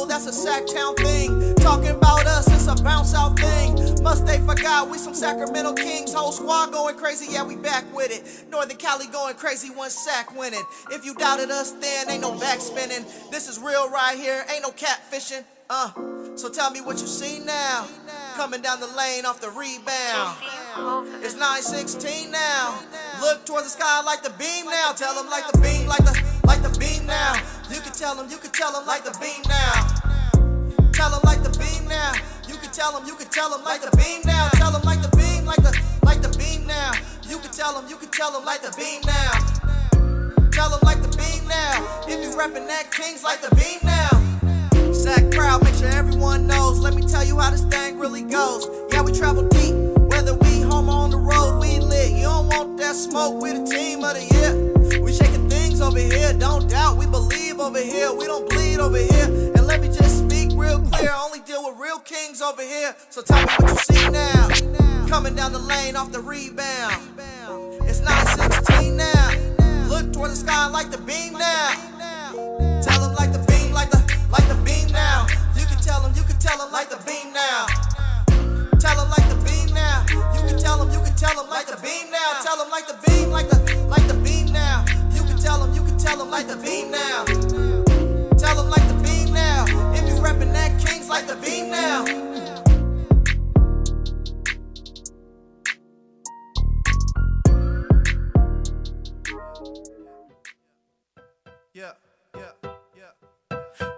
low, that's a Sactown thing. Talking about us, it's a bounce out thing. Must they forgot we some Sacramento Kings. Whole squad going crazy, yeah, we back with it. Northern Cali going crazy, one sack winning. If you doubted us then, ain't no backspinning. This is real right here, ain't no catfishing. So tell me what you see now. Coming down the lane off the rebound. It's 9-16 now. Look towards the sky like the beam now. Tell them like the beam, like the beam now. You can tell them like the beam now. Tell them like the beam now. You can tell them like the beam now. Tell them like the beam, like the beam now. You can tell them like the beam now. Tell them like the beam now. If you reppin' that Kings like the beam now. Sac proud, make sure everyone knows. Let me tell you how this thing really goes. Yeah, we travel deep, whether we home or on the road, we lit. You don't want that smoke, we the team of the year. We shaking things over here, don't doubt, we believe over here. We don't bleed over here. And let me just speak real clear, only deal with real kings over here. So tell me what you see now. Coming down the lane off the rebound. It's 9-16 now. Look towards the sky like the beam now. Tell them like the beam, like the beam now. You can tell them like the beam now. Tell them like the beam now. You can tell them like the beam now. Tell them like the beam, like the beam now. You can tell them like the beam now. Tell them like the beam now. If you reppin' that Kings like the beam now.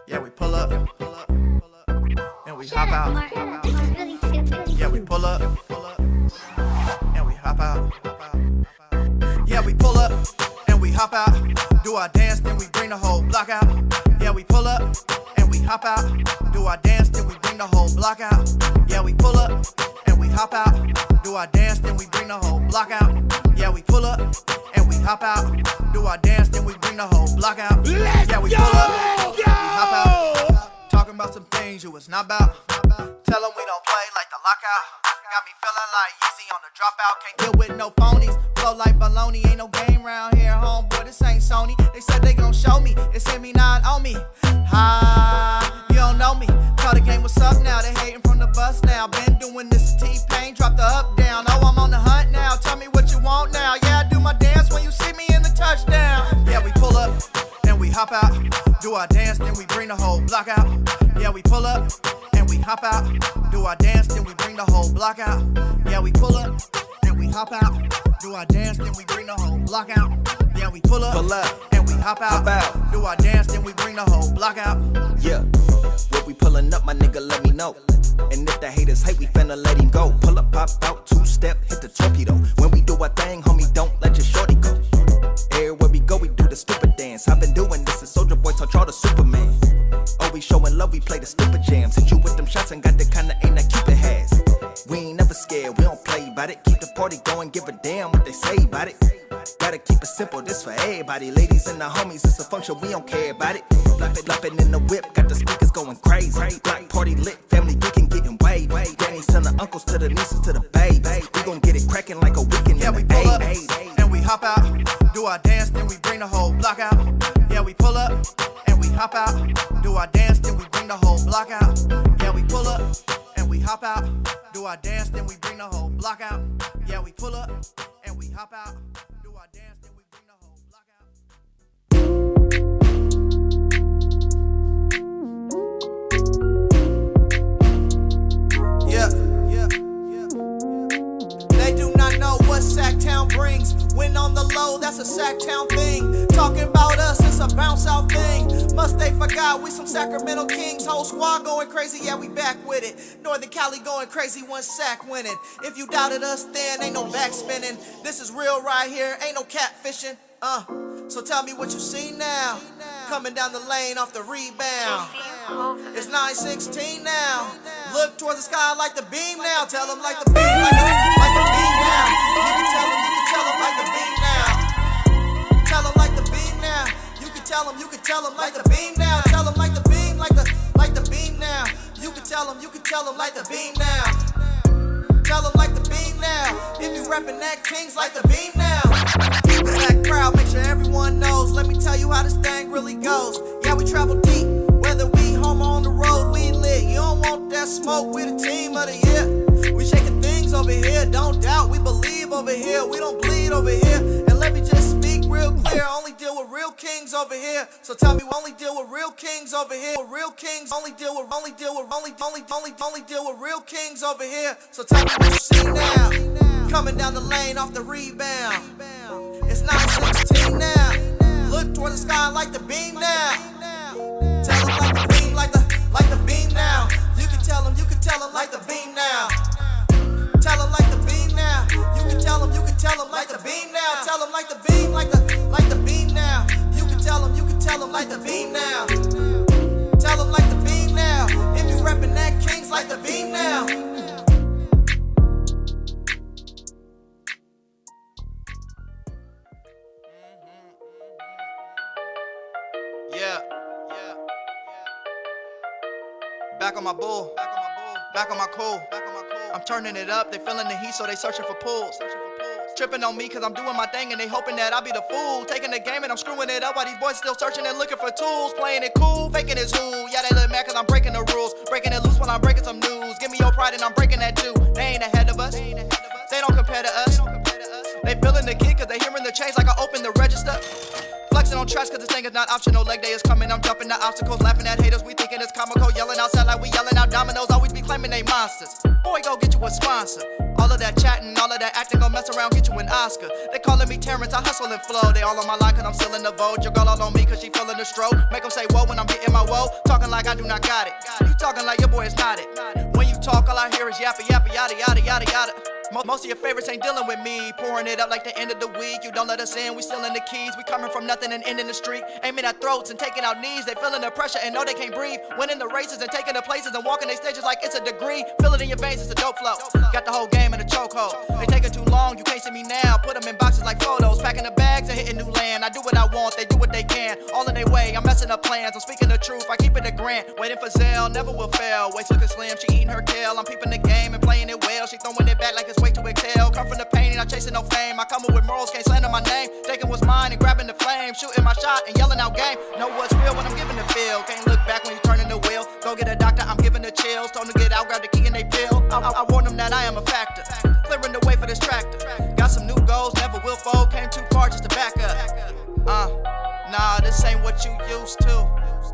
Yeah, we pull up, and we hop out. Yeah, we pull up, and we hop out. Yeah, we pull up, and we hop out. Do our dance, then we bring the whole block out. Yeah, we pull up, and we hop out. Do our dance, then we bring the whole block out. Yeah, we pull up, and we hop out. Do our dance, then we bring the whole block out. Yeah, we pull up, and we hop out. Do our dance, then we bring the whole block out. Yeah, we pull up, and we hop out. Talking about some things you was not about. Tell them we don't play like the lockout. Got me feeling like Yeezy on the dropout. Can't deal with no phonies. Flow like baloney. Ain't no game round here, homeboy. This ain't Sony. They said they gon' show me. It's in me, not on me. You don't know me. Tell the game what's up now. They hating from the bus now. Been doing this T-Pain. Drop the up, down. Oh, I'm on the hunt now. Tell me what you want now. Yeah, I do my dance when you see me in the touchdown. Yeah, we pull up and we hop out. Do our dance, then we bring the whole block out. Yeah, we pull up and we hop out. Do our dance, then we bring the whole block out. Yeah, we pull up and we hop out. Do our dance, then we bring the whole block out. Yeah, we pull up and we hop out. Do our dance, then we bring the whole block out. Yeah, when we pulling up, my nigga, let me know. And if the haters hate, we finna let him go. Pull up, pop out, two-step, hit the torpedo. When we do our thing, homie, don't let your shorty go. Everywhere we go, we do the stupid dance. I've been doing this since Soulja Boy taught y'all the Superman. Always showing love, we play the stupid jams. Hit you with them shots and got the kind of aim that Cupid has. We ain't never scared, we don't play about it. Keep the party going, give a damn what they say about it. Gotta keep it simple, this for everybody. Ladies and the homies, it's a function, we don't care about it. Flopping in the whip, got the speakers going crazy. Block party lit, family geeking, getting way. Grannies to the uncles, to the nieces, to the babes. We gon' get it cracking like a weekend. Yeah, we pull up and we hop out. Do our dance, then we bring the whole block out. Yeah, we pull up and we hop out. Do our dance, then we bring the whole block out. Yeah, we pull up and we hop out. Do our dance, then we bring the whole block out. Yeah, we pull up and we hop out. Do our dance, then we bring the whole block out. Yeah. They do not know what Sactown brings. When on the low, that's a Sactown thing. Talking about us, it's a bounce out thing. Must they forgot we some Sacramento Kings. Whole squad going crazy, yeah, we back with it. Northern Cali going crazy, one sack winning. If you doubted us then, ain't no backspinning. This is real right here, ain't no catfishing. So tell me what you see now. Coming down the lane off the rebound. It's 9-16 now. Look towards the sky like the beam now. Tell them like the beam, like the beam now. You can tell them like the beam now. Tell them like the beam now. You can tell them like the beam now. Tell them like the beam, like the beam now. You can tell them like the beam now. Tell them like the beam now. If you reppin' that Kings like the beam now. Black crowd, make sure everyone knows. Let me tell you how this thing really goes. Yeah, we travel deep, whether we home on the road, we lit. You don't want that smoke, we the team of the year. We shaking things over here, don't doubt, we believe over here. We don't bleed over here. And let me just speak real clear, only deal with real kings over here. So tell me, we only deal with real kings over here. Real kings only deal with real kings over here. So tell me what you see now. Coming down the lane off the rebound. It's 9:16 now. Look towards the sky like the beam now. Tell them like the beam, like the beam now. You can tell them like the beam now. Tell them like the beam now. You can tell them like the beam now. Tell them like the beam, like the beam now. You can tell them like the beam now. Tell them like the beam now. If you reppin' that Kings like the beam now. Yeah. Back on my bull. Back on my cool. I'm turning it up. They feeling the heat, so they searching for pools. Tripping on me cause I'm doing my thing and they hoping that I'll be the fool. Taking the game and I'm screwing it up while these boys still searching and looking for tools. Playing it cool, faking it's who. Yeah, they look mad cause I'm breaking the rules. Breaking it loose while I'm breaking some news. Give me your pride and I'm breaking that too. They ain't ahead of us. They don't compare to us. They feeling the kick cause they hearing the change like I open the register. Flexing on tracks cause this thing is not optional. Leg day is coming, I'm jumping the obstacles. Laughing at haters, we thinking it's comical. Yelling outside like we yelling out dominoes. Always be claiming they monsters. Boy, go get you a sponsor. All of that chatting, all of that acting, gon' mess around, get you an Oscar. They calling me Terrence, I hustle and flow. They all on my line cause I'm still in the vote. Your girl all on me cause she feeling the stroke. Make them say whoa when I'm hitting my woe. Talking like I do not got it. You talking like your boy is not it. When you talk, all I hear is yappa, yappa, yada, yada, yada, yada. Most of your favorites ain't dealing with me. Pouring it up like the end of the week. You don't let us in, we still in the keys. We coming from nothing and ending the street. Aiming at throats and taking out knees. They feeling the pressure and know they can't breathe. Winning the races and taking the places and walking they stages like it's a degree. Feel it in your veins, it's a dope flow. Got the whole game in a chokehold. They taking too long, you can't see me now. Put them in boxes like photos. Packing the bags and hitting new land. I do what I want, they do what they can. All in their way, I'm messing up plans. I'm speaking the truth, I keep it a Grant. Waiting for Zell, never will fail. Waist looking slim, she eating her kale. I'm peeping the game and playing it well. She throwing it back like it's way too exhale. Come from the pain and not chasing no fame. I come up with morals, can't slander my name. Taking what's mine and grabbing the flame. Shooting my shot and yelling out game. Know what's real when I'm giving the feel. Can't look back when you turning the wheel. Go get a doctor, I'm giving the chills. Told them to get out, grab the key and they pill. I warn them that I am a factor. Clearing the way for this tractor. Got some new goals, never will fold. Came too far just to back up. Nah, this ain't what you used to.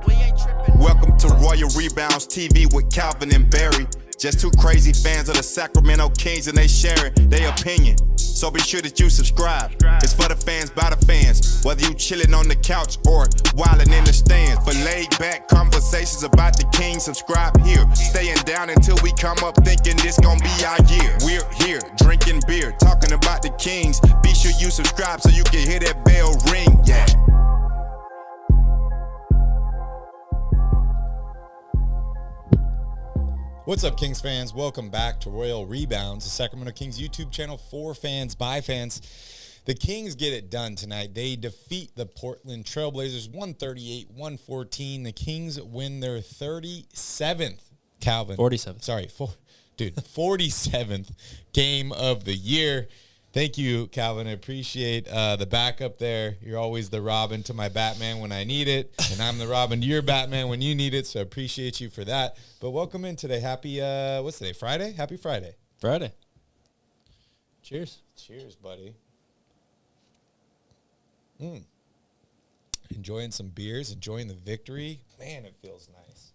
We ain't tripping. Welcome to Royal Rebounds TV with Calvin and Barry. Just two crazy fans of the Sacramento Kings and they sharing their opinion. So be sure that you subscribe. It's for the fans, by the fans. Whether you chilling on the couch or wildin' in the stands. For laid back conversations about the Kings, subscribe here. Staying down until we come up thinking this gon' be our year. We're here drinking beer, talking about the Kings. Be sure you subscribe so you can hear that bell ring. Yeah. What's up, Kings fans? Welcome back to Royal Rebounds, the Sacramento Kings YouTube channel for fans, by fans. The Kings get it done tonight. They defeat the Portland Trailblazers 138-114. The Kings win their 37th, Calvin. 47th. Sorry, 47th game of the year. Thank you, Calvin. I appreciate the backup there. You're always the Robin to my Batman when I need it, and I'm the Robin to your Batman when you need it, so I appreciate you for that. But welcome in today. Happy, what's today, Friday? Happy Friday. Friday. Cheers. Cheers, buddy. Enjoying some beers, enjoying the victory. Man, it feels nice.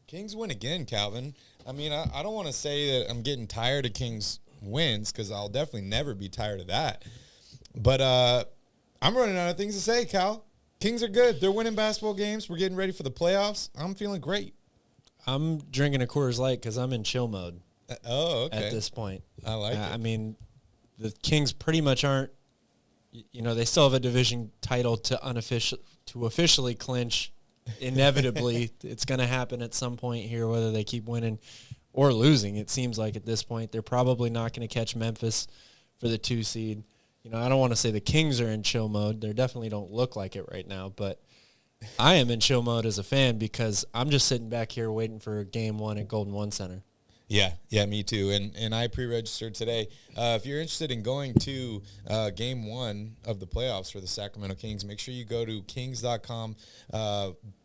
Kings win again, Calvin. I mean, I don't want to say that I'm getting tired of Kings wins, because I'll definitely never be tired of that. But I'm running out of things to say, Cal. Kings are good. They're winning basketball games. We're getting ready for the playoffs. I'm feeling great. I'm drinking a Coors Light because I'm in chill mode. Okay. At this point. I like it. I mean, the Kings pretty much aren't, they still have a division title to officially clinch. Inevitably, it's going to happen at some point here, whether they keep winning or losing. It seems like at this point they're probably not going to catch Memphis for the 2 seed. I don't want to say the Kings are in chill mode. They definitely don't look like it right now, but I am in chill mode as a fan because I'm just sitting back here waiting for game 1 at Golden One Center. Yeah, me too. And I pre-registered today. If you're interested in going to game 1 of the playoffs for the Sacramento Kings, make sure you go to kings.com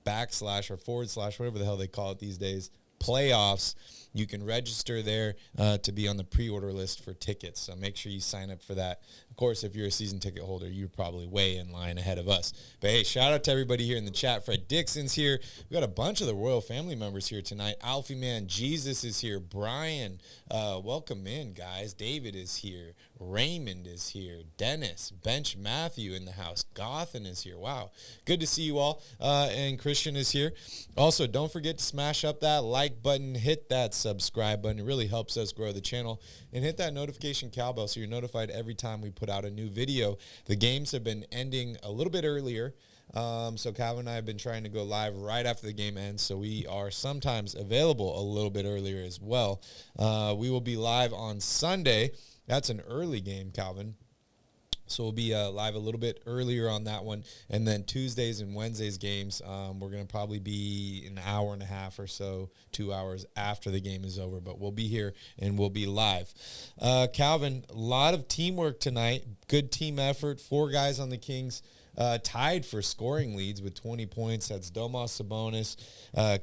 / or / whatever the hell they call it these days, playoffs. You can register there to be on the pre-order list for tickets. So make sure you sign up for that. Of course, if you're a season ticket holder, you're probably way in line ahead of us. But, hey, shout out to everybody here in the chat. Fred Dixon's here. We got a bunch of the Royal family members here tonight. Alfie Man, Jesus is here. Brian, welcome in, guys. David is here. Raymond is here. Dennis, Bench Matthew in the house. Gothan is here. Wow. Good to see you all. And Christian is here. Also, don't forget to smash up that like button. Hit that subscribe button. It really helps us grow the channel. And hit that notification cowbell so you're notified every time we put out a new video. The games have been ending a little bit earlier. So Calvin and I have been trying to go live right after the game ends, so we are sometimes available a little bit earlier as well. We will be live on Sunday. That's an early game, Calvin. So we'll be live a little bit earlier on that one. And then Tuesdays and Wednesdays games, we're going to probably be an hour and a half or so, 2 hours after the game is over. But we'll be here and we'll be live. Calvin, a lot of teamwork tonight. Good team effort. 4 guys on the Kings tied for scoring leads with 20 points. That's Domas Sabonis,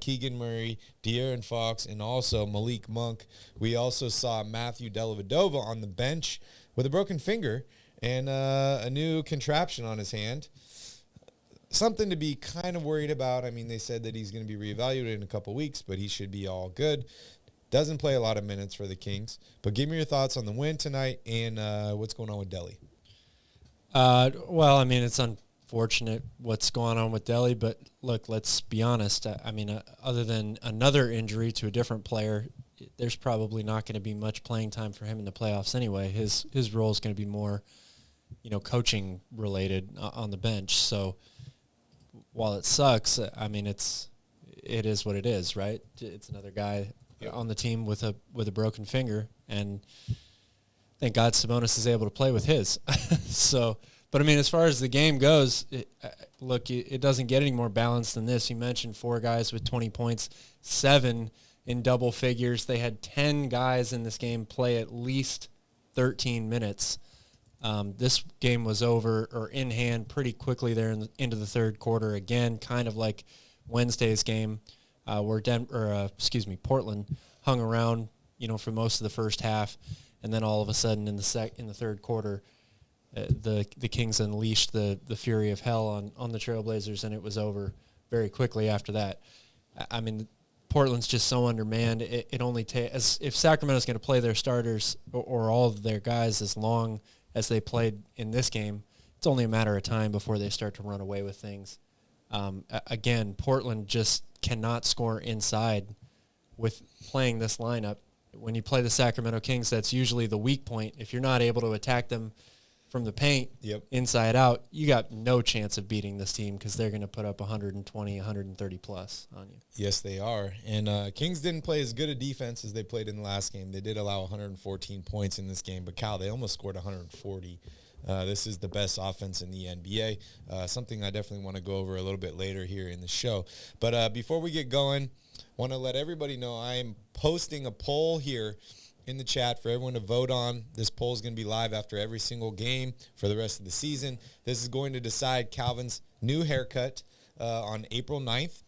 Keegan Murray, De'Aaron Fox, and also Malik Monk. We also saw Matthew Dellavedova on the bench with a broken finger and a new contraption on his hand. Something to be kind of worried about. I mean, they said that he's going to be reevaluated in a couple weeks, but he should be all good. Doesn't play a lot of minutes for the Kings. But give me your thoughts on the win tonight and what's going on with Delly. Well, I mean, it's unfortunate what's going on with Delly, but look, let's be honest. I mean, other than another injury to a different player, there's probably not going to be much playing time for him in the playoffs anyway. His role is going to be more, coaching related on the bench. So while it sucks, I mean, it is what it is, right? It's another guy on the team with a broken finger, and thank God Sabonis is able to play with his. So, but I mean, as far as the game goes, it doesn't get any more balanced than this. You mentioned 4 guys with 20 points, 7 in double figures. They had 10 guys in this game play at least 13 minutes. This game was over or in hand pretty quickly there into the third quarter. Again, kind of like Wednesday's game, where Portland hung around, for most of the first half, and then all of a sudden in the third quarter, the Kings unleashed the fury of hell on the Trailblazers, and it was over very quickly after that. I mean, Portland's just so undermanned. It only takes, if Sacramento's going to play their starters or all of their guys as long as they played in this game, it's only a matter of time before they start to run away with things. Again, Portland just cannot score inside with playing this lineup. When you play the Sacramento Kings, that's usually the weak point. If you're not able to attack them from the paint, inside out, you got no chance of beating this team because they're going to put up 120, 130 plus on you. Yes, they are. And Kings didn't play as good a defense as they played in the last game. They did allow 114 points in this game, but Cal, they almost scored 140. This is the best offense in the NBA, something I definitely want to go over a little bit later here in the show. But before we get going, want to let everybody know I am posting a poll here in the chat for everyone to vote on. This poll is going to be live after every single game for the rest of the season. This is going to decide Calvin's new haircut on April 9th.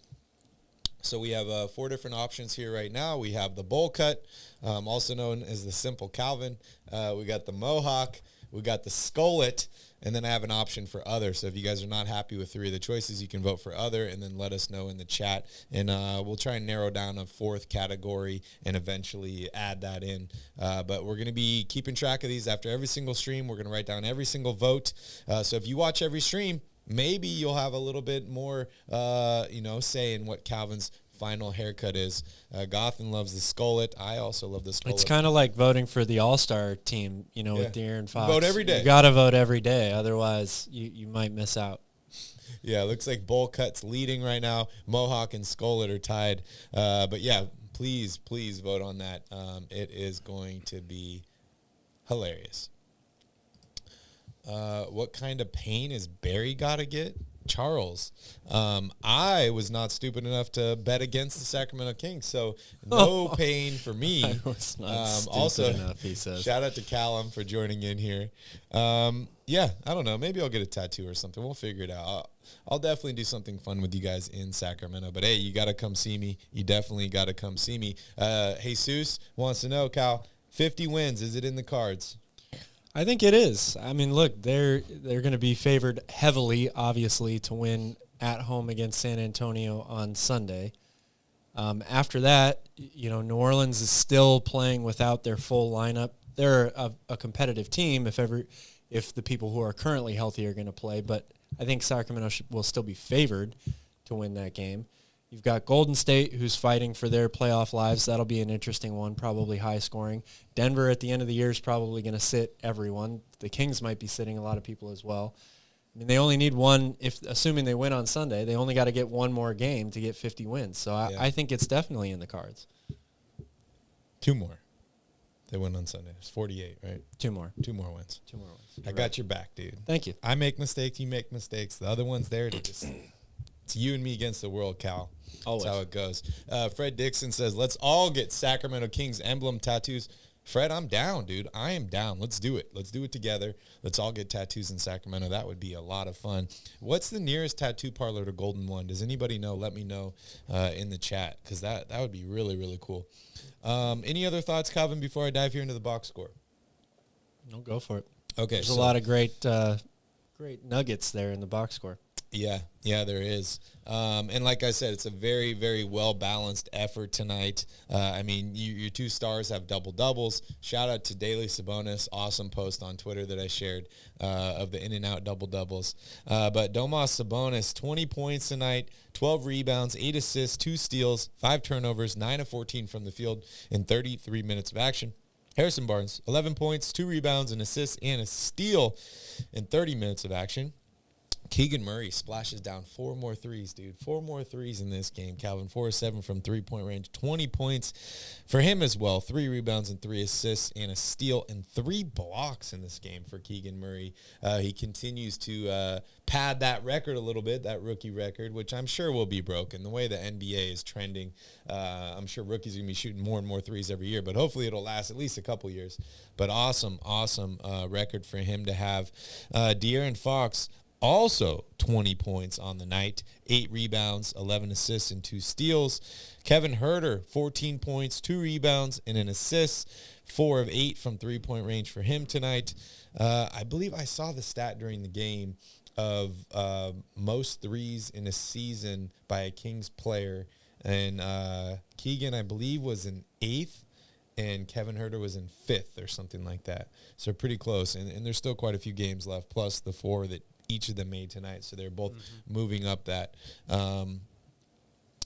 So we have 4 different options here right now. We have the bowl cut, also known as the simple Calvin. We got the mohawk. We got the skullet, and then I have an option for other. So if you guys are not happy with 3 of the choices, you can vote for other and then let us know in the chat. And we'll try and narrow down a 4th category and eventually add that in. But we're going to be keeping track of these after every single stream. We're going to write down every single vote. So if you watch every stream, maybe you'll have a little bit more, say in what Calvin's final haircut is. Gothan loves the skullet. I also love the skullet. It's kind of like voting for the all-star team, with De'Aaron Fox. Vote every day. You got to vote every day. Otherwise, you might miss out. Yeah, it looks like bowl cut's leading right now. Mohawk and skullet are tied. But yeah, please vote on that. It is going to be hilarious. What kind of pain is Barry got to get? Charles. I was not stupid enough to bet against the Sacramento Kings, so no pain for me. I was not stupid also, enough, he says. Shout out to Callum for joining in here. Yeah, I don't know. Maybe I'll get a tattoo or something. We'll figure it out. I'll definitely do something fun with you guys in Sacramento. But, hey, you got to come see me. You definitely got to come see me. Jesus wants to know, Cal, 50 wins, is it in the cards? I think it is. I mean, look, they're going to be favored heavily, obviously, to win at home against San Antonio on Sunday. After that, you know, New Orleans is still playing without their full lineup. They're a competitive team if the people who are currently healthy are going to play, but I think Sacramento will still be favored to win that game. You've got Golden State, who's fighting for their playoff lives. That'll be an interesting one, probably high scoring. Denver at the end of the year is probably going to sit everyone. The Kings might be sitting a lot of people as well. I mean, they only need one, assuming they win on Sunday, they only got to get one more game to get 50 wins. So I think it's definitely in the cards. 2 more. They win on Sunday. It's 48, right? 2 more. 2 more wins. 2 more wins. I got your back, dude. Thank you. I make mistakes, you make mistakes. The other one's there to just... It's you and me against the world, Cal. Always. That's how it goes. Fred Dixon says, let's all get Sacramento Kings emblem tattoos. Fred, I'm down, dude. I am down. Let's do it. Let's do it together. Let's all get tattoos in Sacramento. That would be a lot of fun. What's the nearest tattoo parlor to Golden One? Does anybody know? Let me know in the chat, because that would be really, really cool. Any other thoughts, Calvin, before I dive here into the box score? No, go for it. Okay. There's a lot of great nuggets there in the box score. Yeah, there is. And like I said, it's a very, very well-balanced effort tonight. I mean, your 2 stars have double-doubles. Shout out to Daily Sabonis, awesome post on Twitter that I shared of the in-and-out double-doubles. But Domas Sabonis, 20 points tonight, 12 rebounds, 8 assists, 2 steals, 5 turnovers, 9 of 14 from the field in 33 minutes of action. Harrison Barnes, 11 points, 2 rebounds, an assist, and a steal in 30 minutes of action. Keegan Murray splashes down 4 more threes, dude. 4 more threes in this game. Calvin, 4 of 7 from three-point range. 20 points for him as well. 3 rebounds and 3 assists and a steal and 3 blocks in this game for Keegan Murray. He continues to pad that record a little bit, that rookie record, which I'm sure will be broken. The way the NBA is trending, I'm sure rookies are going to be shooting more and more threes every year, but hopefully it'll last at least a couple years. But awesome record for him to have. De'Aaron Fox, also 20 points on the night, 8 rebounds, 11 assists, and 2 steals. Kevin Huerter, 14 points, 2 rebounds, and an assist, 4 of 8 from three-point range for him tonight. I believe I saw the stat during the game of most threes in a season by a Kings player, and Keegan, I believe, was in 8th, and Kevin Huerter was in 5th or something like that. So pretty close, and there's still quite a few games left, plus the 4 that each of them made tonight, so they're both moving up that.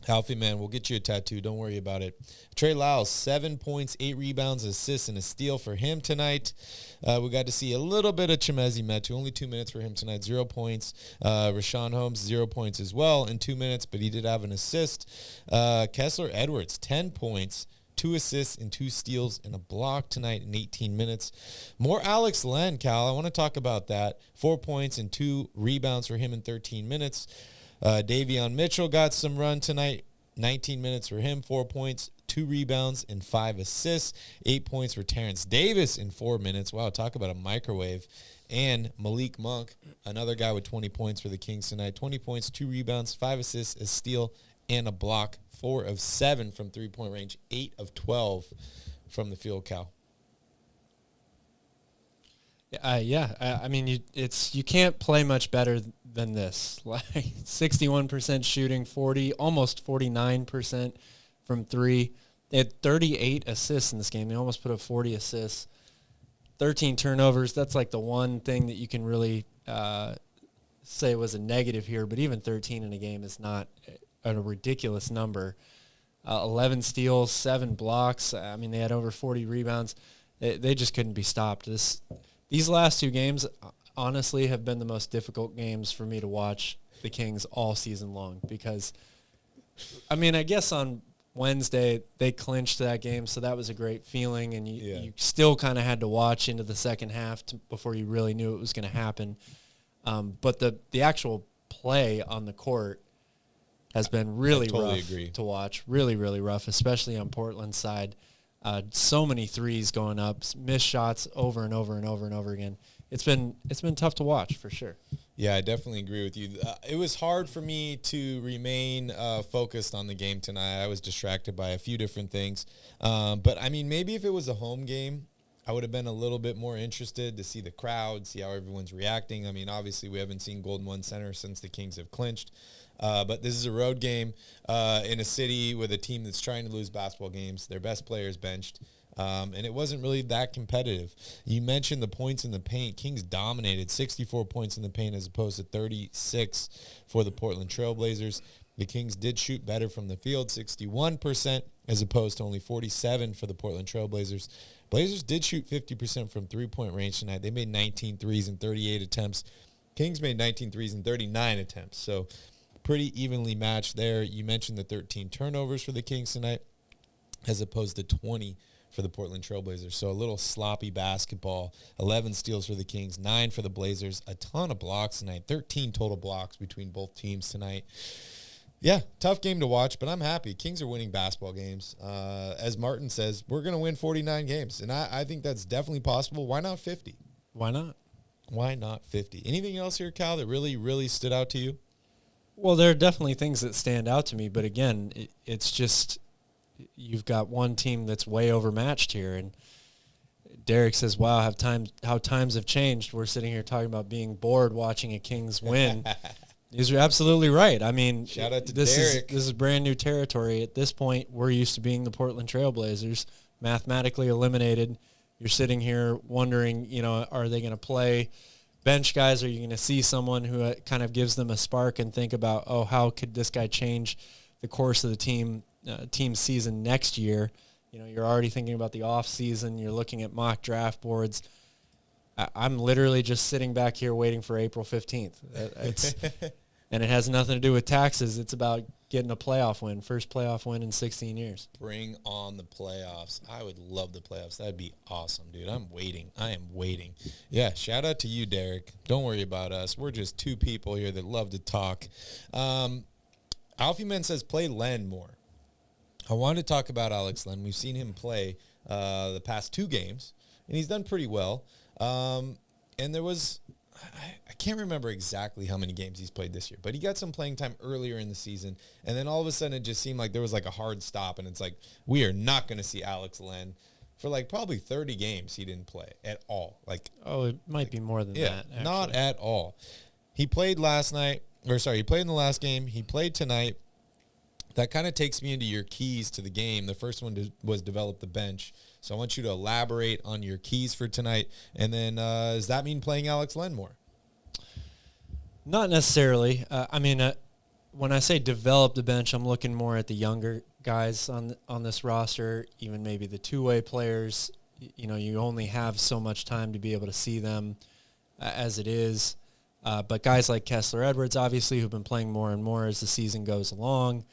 Healthy man, we'll get you a tattoo. Don't worry about it. Trey Lyles, 7 points, 8 rebounds, assists, and a steal for him tonight. We got to see a little bit of Chimezie Metu. Only 2 minutes for him tonight, 0 points. Rashawn Holmes, 0 points as well in 2 minutes, but he did have an assist. Kessler Edwards, 10 points, 2 assists and 2 steals and a block tonight in 18 minutes. More Alex Len, Cal. I want to talk about that. 4 points and 2 rebounds for him in 13 minutes. Davion Mitchell got some run tonight. 19 minutes for him. 4 points, 2 rebounds, and 5 assists. 8 points for Terrence Davis in 4 minutes. Wow, talk about a microwave. And Malik Monk, another guy with 20 points for the Kings tonight. 20 points, 2 rebounds, 5 assists, a steal, and a block. 4 of 7 from three-point range, 8 of 12 from the field, Cal. I mean, you can't play much better than this. Like 61% shooting, almost 49% from 3. They had 38 assists in this game. They almost put up 40 assists. 13 turnovers. That's like the one thing that you can really say was a negative here. But even 13 in a game is not a ridiculous number. 11 steals, 7 blocks. I mean, they had over 40 rebounds. They just couldn't be stopped. These last 2 games, honestly, have been the most difficult games for me to watch the Kings all season long because, I mean, I guess on Wednesday they clinched that game, so that was a great feeling, and you still kind of had to watch into the second half before you really knew it was going to happen. But the actual play on the court has been really totally rough agree. to watch. Really, really rough, especially on Portland's side. So many threes going up, missed shots over and over and over and over again. It's been tough to watch for sure. Yeah, I definitely agree with you. It was hard for me to remain focused on the game tonight. I was distracted by a few different things. But, I mean, maybe if it was a home game, I would have been a little bit more interested to see the crowd, see how everyone's reacting. I mean, obviously, we haven't seen Golden One Center since the Kings have clinched. But this is a road game in a city with a team that's trying to lose basketball games. Their best players benched. And it wasn't really that competitive. You mentioned the points in the paint. Kings dominated 64 points in the paint as opposed to 36 for the Portland Trailblazers. The Kings did shoot better from the field, 61% as opposed to only 47 for the Portland Trailblazers. Blazers did shoot 50% from three-point range tonight. They made 19 threes in 38 attempts. Kings made 19 threes in 39 attempts. So pretty evenly matched there. You mentioned the 13 turnovers for the Kings tonight as opposed to 20 for the Portland Trailblazers. So a little sloppy basketball. 11 steals for the Kings, 9 for the Blazers. A ton of blocks tonight. 13 total blocks between both teams tonight. Yeah, tough game to watch, but I'm happy. Kings are winning basketball games. As Martin says, we're going to win 49 games, and I think that's definitely possible. Why not 50? Why not? Why not 50? Anything else here, Cal, that really, really stood out to you? Well, there are definitely things that stand out to me, but again, it's just you've got one team that's way overmatched here, and Derek says, wow, how times have changed. We're sitting here talking about being bored watching a Kings win. You're absolutely right. I mean, shout out to Derek. This is brand new territory. At this point, we're used to being the Portland Trailblazers, mathematically eliminated. You're sitting here wondering, are they going to play bench guys? Are you going to see someone who kind of gives them a spark and think about, oh, how could this guy change the course of the team season next year? You're already thinking about the off season. You're looking at mock draft boards. I'm literally just sitting back here waiting for April 15th. And it has nothing to do with taxes. It's about getting a playoff win, first playoff win in 16 years. Bring on the playoffs. I would love the playoffs. That'd be awesome, dude. I'm waiting. I am waiting. Yeah, shout out to you, Derek. Don't worry about us. We're just two people here that love to talk. Alfie Man says play Len more. I wanted to talk about Alex Len. We've seen him play the past 2 games, and he's done pretty well. And there was, I can't remember exactly how many games he's played this year, but he got some playing time earlier in the season, and then all of a sudden it just seemed like there was like a hard stop, and it's like we are not going to see Alex Len for like probably 30 games. He didn't play at all. It might be more than that. Actually. Not at all. He played he played in the last game. He played tonight. That kind of takes me into your keys to the game. The first one was develop the bench. So I want you to elaborate on your keys for tonight. And then does that mean playing Alex Len more? Not necessarily. When I say develop the bench, I'm looking more at the younger guys on this roster, even maybe the two-way players. You only have so much time to be able to see them as it is. But guys like Kessler Edwards, obviously, who've been playing more and more as the season goes along.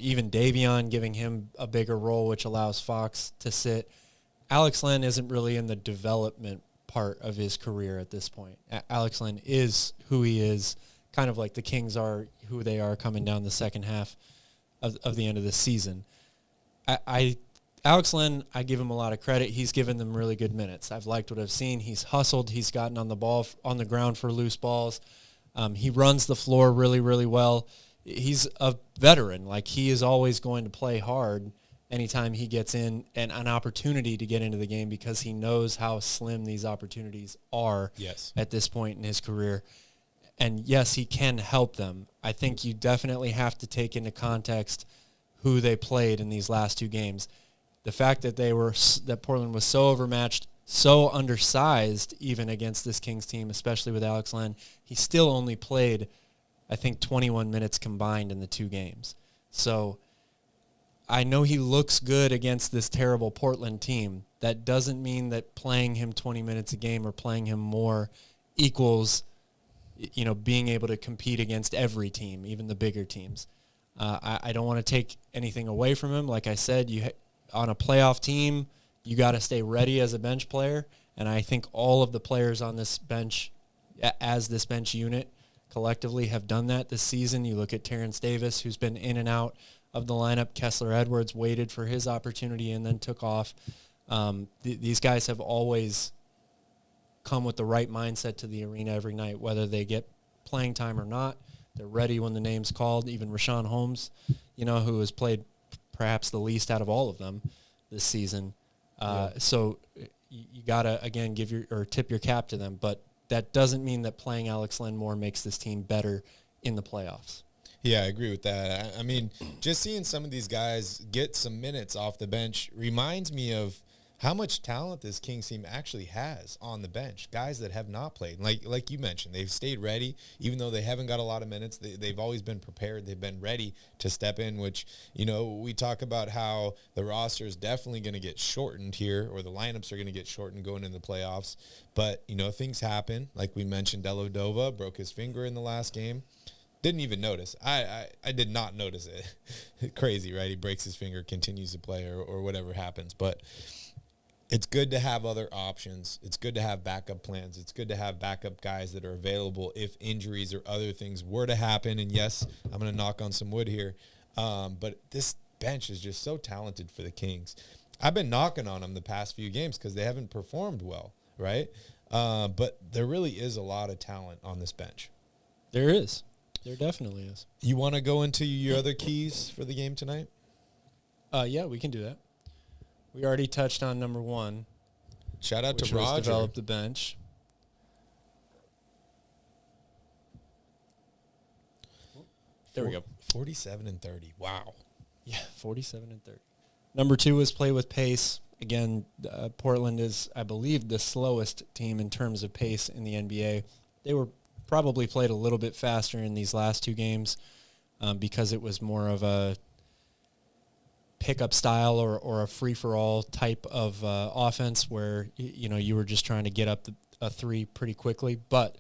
Even Davion, giving him a bigger role, which allows Fox to sit. Alex Len isn't really in the development part of his career at this point. Alex Len is who he is, kind of like the Kings are who they are coming down the second half of the end of the season. Alex Len, I give him a lot of credit. He's given them really good minutes. I've liked what I've seen. He's hustled. He's gotten on the ground for loose balls. He runs the floor really, really well. He's a veteran. He is always going to play hard anytime he gets in an opportunity to get into the game because he knows how slim these opportunities are at this point in his career. And, yes, he can help them. I think you definitely have to take into context who they played in these last 2 games. The fact that that Portland was so overmatched, so undersized even against this Kings team, especially with Alex Len, he still only played, I think, 21 minutes combined in the 2 games. So I know he looks good against this terrible Portland team. That doesn't mean that playing him 20 minutes a game or playing him more equals, being able to compete against every team, even the bigger teams. I don't want to take anything away from him. Like I said, on a playoff team, you got to stay ready as a bench player. And I think all of the players on this bench, as this bench unit, collectively have done that this season. You look at Terrence Davis, who's been in and out of the lineup. Kessler Edwards waited for his opportunity and then took off. These guys have always come with the right mindset to the arena every night, whether they get playing time or not. They're ready when the name's called. Even Rashawn Holmes, who has played perhaps the least out of all of them this season. So you gotta, again, tip your cap to them. But that doesn't mean that playing Alex Len more makes this team better in the playoffs. Yeah, I agree with that. I mean, just seeing some of these guys get some minutes off the bench reminds me of how much talent this Kings team actually has on the bench. Guys that have not played. Like you mentioned, they've stayed ready. Even though they haven't got a lot of minutes, they've always been prepared. They've been ready to step in, which, we talk about how the roster is definitely going to get shortened here, or the lineups are going to get shortened going into the playoffs. But, things happen. Like we mentioned, Dellavedova broke his finger in the last game. Didn't even notice. I did not notice it. Crazy, right? He breaks his finger, continues to play, or whatever happens. But it's good to have other options. It's good to have backup plans. It's good to have backup guys that are available if injuries or other things were to happen. And yes, I'm going to knock on some wood here. But this bench is just so talented for the Kings. I've been knocking on them the past few games because they haven't performed well, right? But there really is a lot of talent on this bench. There is. There definitely is. You want to go into your other keys for the game tonight? Yeah, we can do that. We already touched on number one. Shout out which to Roger. Was develop the bench. There we go. 47 and 30. Wow. Yeah, 47 and 30. Number two was play with pace. Again, Portland is, I believe, the slowest team in terms of pace in the NBA. They were probably played a little bit faster in these last two games because it was more of a pickup style or a free-for-all type of offense where, you were just trying to get up a three pretty quickly. But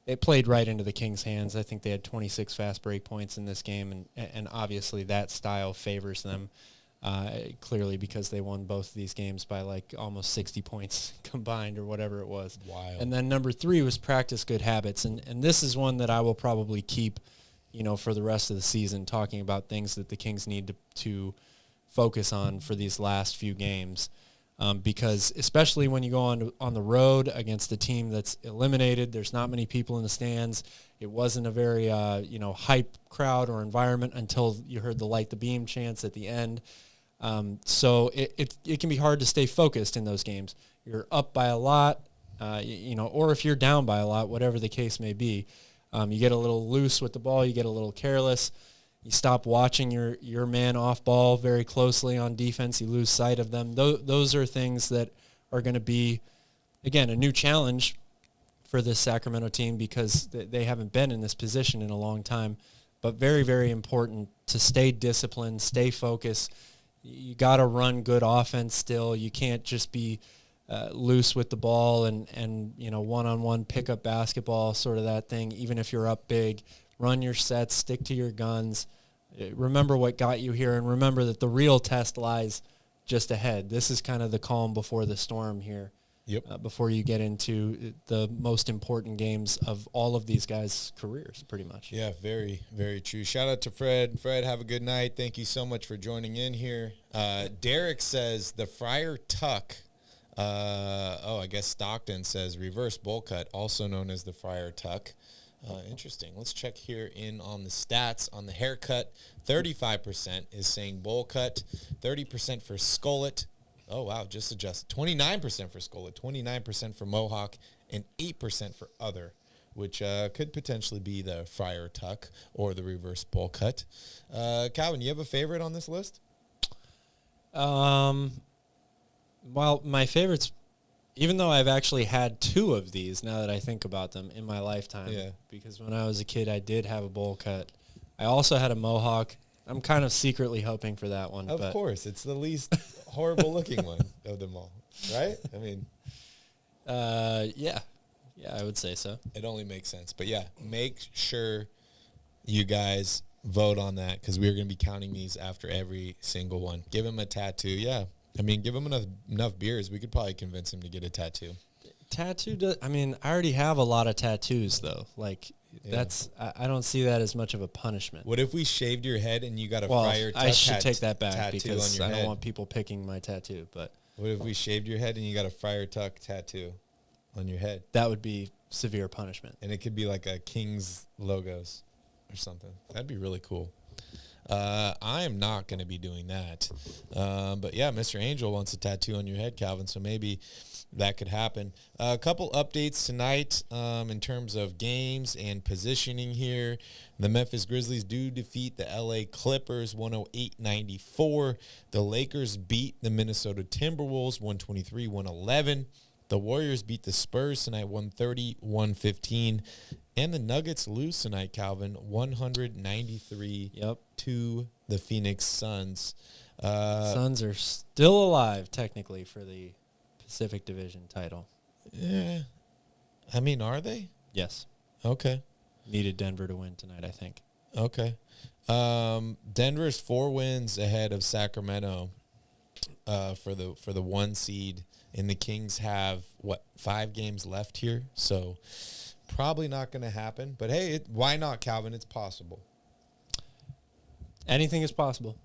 it played right into the Kings' hands. I think they had 26 fast break points in this game, and obviously that style favors them clearly because they won both of these games by like almost 60 points combined or whatever it was. Wild. And then number three was practice good habits, and this is one that I will probably keep, for the rest of the season, talking about things that the Kings need to focus on for these last few games, because especially when you go on the road against a team that's eliminated, there's not many people in the stands. It wasn't a very hype crowd or environment until you heard the light the beam chants at the end. So it can be hard to stay focused in those games. You're up by a lot, or if you're down by a lot, whatever the case may be, you get a little loose with the ball, you get a little careless. You stop watching your man off ball very closely on defense. You lose sight of them. Those are things that are going to be, again, a new challenge for this Sacramento team because they haven't been in this position in a long time. But very, very important to stay disciplined, stay focused. You got to run good offense still. You can't just be loose with the ball and one-on-one pickup basketball, sort of that thing. Even if you're up big, run your sets, stick to your guns. Remember what got you here, and remember that the real test lies just ahead. This is kind of the calm before the storm here. Yep. Before you get into the most important games of all of these guys' careers, pretty much. Yeah, very, very true. Shout out to Fred. Fred, have a good night. Thank you so much for joining in here. Derek says the Friar Tuck. I guess Stockton says reverse bowl cut, also known as the Friar Tuck. Interesting. Let's check here in on the stats. On the haircut, 35% is saying bowl cut, 30% for skullet. Oh, wow, just adjusted. 29% for skullet, 29% for mohawk, and 8% for other, which could potentially be the Friar Tuck or the reverse bowl cut. Calvin, you have a favorite on this list? Well, my favorites, even though I've actually had two of these now that I think about them in my lifetime, because when I was a kid, I did have a bowl cut. I also had a mohawk. I'm kind of secretly hoping for that one. Of course. It's the least horrible looking one of them all, right? I mean. Yeah, I would say so. It only makes sense. But, yeah, make sure you guys vote on that because we're going to be counting these after every single one. Give him a tattoo. Yeah. I mean, give him enough beers. We could probably convince him to get a tattoo. I already have a lot of tattoos, though. Like, I don't see that as much of a punishment. What if we shaved your head and you got a Well, Friar Tuck I should take that back tattoo because on I your don't head? want people picking my tattoo. But What if we shaved your head and you got a Friar Tuck tattoo on your head? that would be severe punishment. And it could be like a Kings logos or something. That'd be really cool. I am not going to be doing that. But yeah, Mr. Angel wants a tattoo on your head, Calvin, so maybe that could happen. A couple updates tonight in terms of games and positioning here. The Memphis Grizzlies do defeat the LA Clippers 108-94. The Lakers beat the Minnesota Timberwolves 123-111. The Warriors beat the Spurs tonight 130-115. And the Nuggets lose tonight, Calvin, 193 to the Phoenix Suns. Suns are still alive, technically, for the Pacific Division title. Yeah. I mean, are they? Yes. Okay. Needed Denver to win tonight, I think. Okay. Denver's 4 wins ahead of Sacramento for the 1 seed. And the Kings have, 5 games left here? So probably not going to happen. But, hey, why not, Calvin? It's possible. Anything is possible.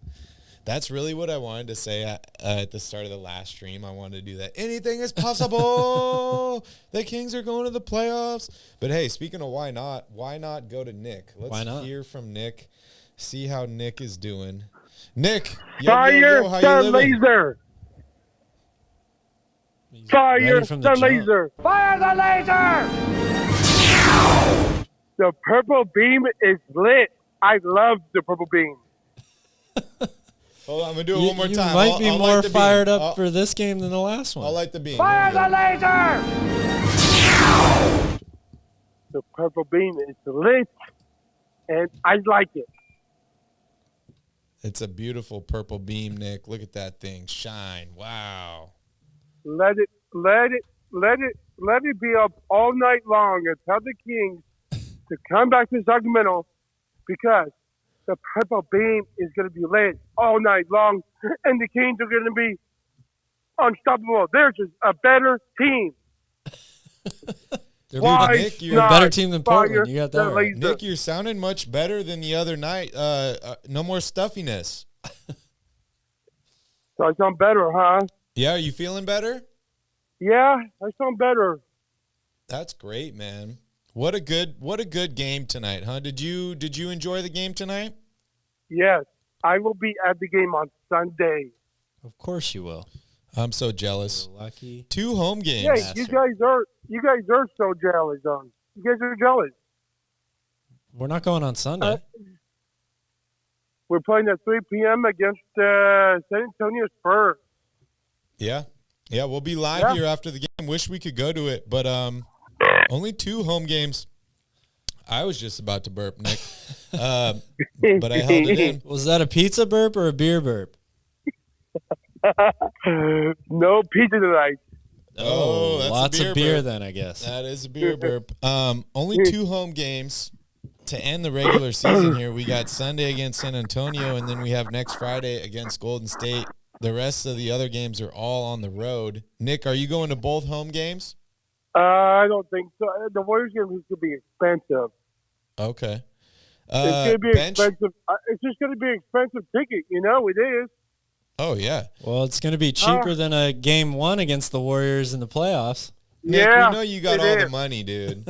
That's really what I wanted to say at the start of the last stream. I wanted to do that. Anything is possible. The Kings are going to the playoffs. But, hey, speaking of why not go to Nick? Let's hear from Nick, see how Nick is doing. Nick, Fire how the you living? laser. Fire the laser. Fire the laser. The purple beam is lit. I love the purple beam. Hold on, I'm going to do it one more time. You might be I'll more light the fired beam. up for this game than the last one. I'll light the beam. Fire the laser. The purple beam is lit, and I like it. It's a beautiful purple beam, Nick. Look at that thing shine. Wow. Let it be up all night long and tell the Kings to come back to Sacramento because the purple beam is going to be lit all night long and the Kings are going to be unstoppable. They're just a better team. Nick, you're a better team than Portland. You got that right. Nick, you're sounding much better than the other night. No more stuffiness. So I sound better, huh? Yeah, are you feeling better? Yeah, I sound better. That's great, man. What a good game tonight, huh? Did you enjoy the game tonight? Yes, I will be at the game on Sunday. Of course you will. I'm so jealous. You're lucky. 2 home games. Yeah, you guys are so jealous, you guys are jealous. We're not going on Sunday. We're playing at 3 p.m. against San Antonio Spurs. Yeah, we'll be live here after the game. Wish we could go to it, but only 2 home games. I was just about to burp, Nick, but I held it in. Was that a pizza burp or a beer burp? No pizza tonight. Oh, that's lots a beer of beer burp. then, I guess. That is a beer burp. Only 2 home games to end the regular season here. We got Sunday against San Antonio, and then we have next Friday against Golden State. The rest of the other games are all on the road. Nick, are you going to both home games? I don't think so. The Warriors game is going to be expensive. Okay. It's going to be expensive. It's just going to be an expensive ticket. You know, it is. Oh, yeah. Well, it's going to be cheaper than a game 1 against the Warriors in the playoffs. Nick, Yeah, we know you got all the money, dude.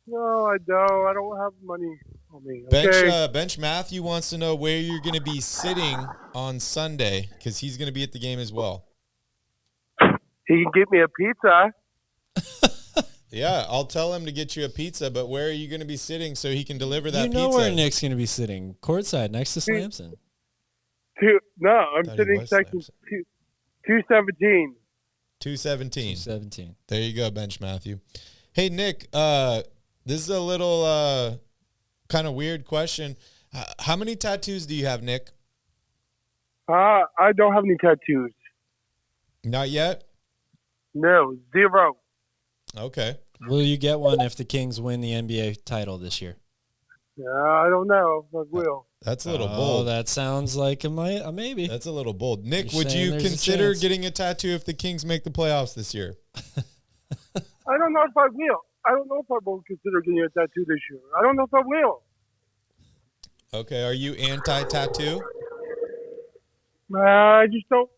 No, I don't. I don't have money on me. Okay. Bench Matthew wants to know where you're going to be sitting on Sunday because he's going to be at the game as well. He can get me a pizza. Yeah, I'll tell him to get you a pizza, but where are you going to be sitting so he can deliver that pizza? You know where Nick's going to be sitting. Courtside, next to Slamson. I'm sitting section 217. 217. 217. There you go, Bench Matthew. Hey, Nick, this is a little kind of weird question. How many tattoos do you have, Nick? I don't have any tattoos. Not yet? No, 0. Okay. Will you get one if the Kings win the NBA title this year? I don't know. I will. That's a little Oh, bold. that sounds like a maybe. That's a little bold. Nick, You're would you saying there's a consider chance. getting a tattoo if the Kings make the playoffs this year? I don't know if I will. I don't know if I will consider getting a tattoo this year. I don't know if I will. Okay, are you anti-tattoo? I just don't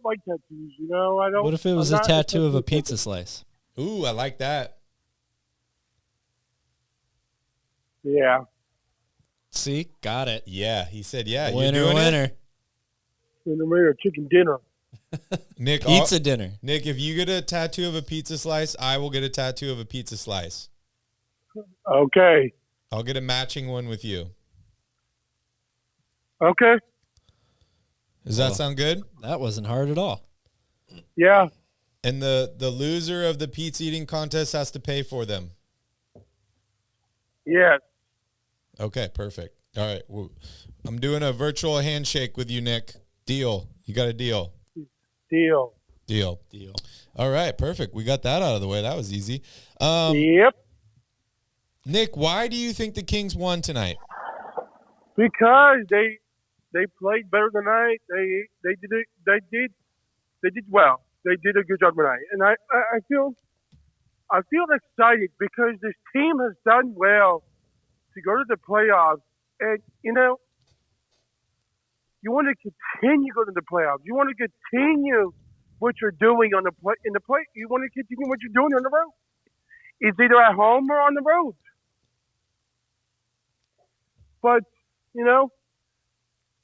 like tattoos. You know, I don't. What if it was I'm a not tattoo of a tattoo pizza person. slice? Ooh, I like that. Yeah. See, got it. Yeah, he said yeah. Winner, You're doing it? winner. In the mirror, chicken dinner. Nick, Pizza dinner. Nick, if you get a tattoo of a pizza slice, I will get a tattoo of a pizza slice. Okay. I'll get a matching one with you. Okay. Does that sound good? That wasn't hard at all. Yeah. And the loser of the pizza eating contest has to pay for them. Yes. Okay, perfect. All right. Well, I'm doing a virtual handshake with you, Nick. Deal. You got a deal. Deal. Deal. Deal. All right, perfect. We got that out of the way. That was easy. Yep. Nick, why do you think the Kings won tonight? Because they played better tonight. They did well. They did a good job tonight, and I feel excited because this team has done well to go to the playoffs, and you know you want to continue going to the playoffs. You want to continue what you're doing on in the play. You want to continue what you're doing on the road. It's either at home or on the road. But you know,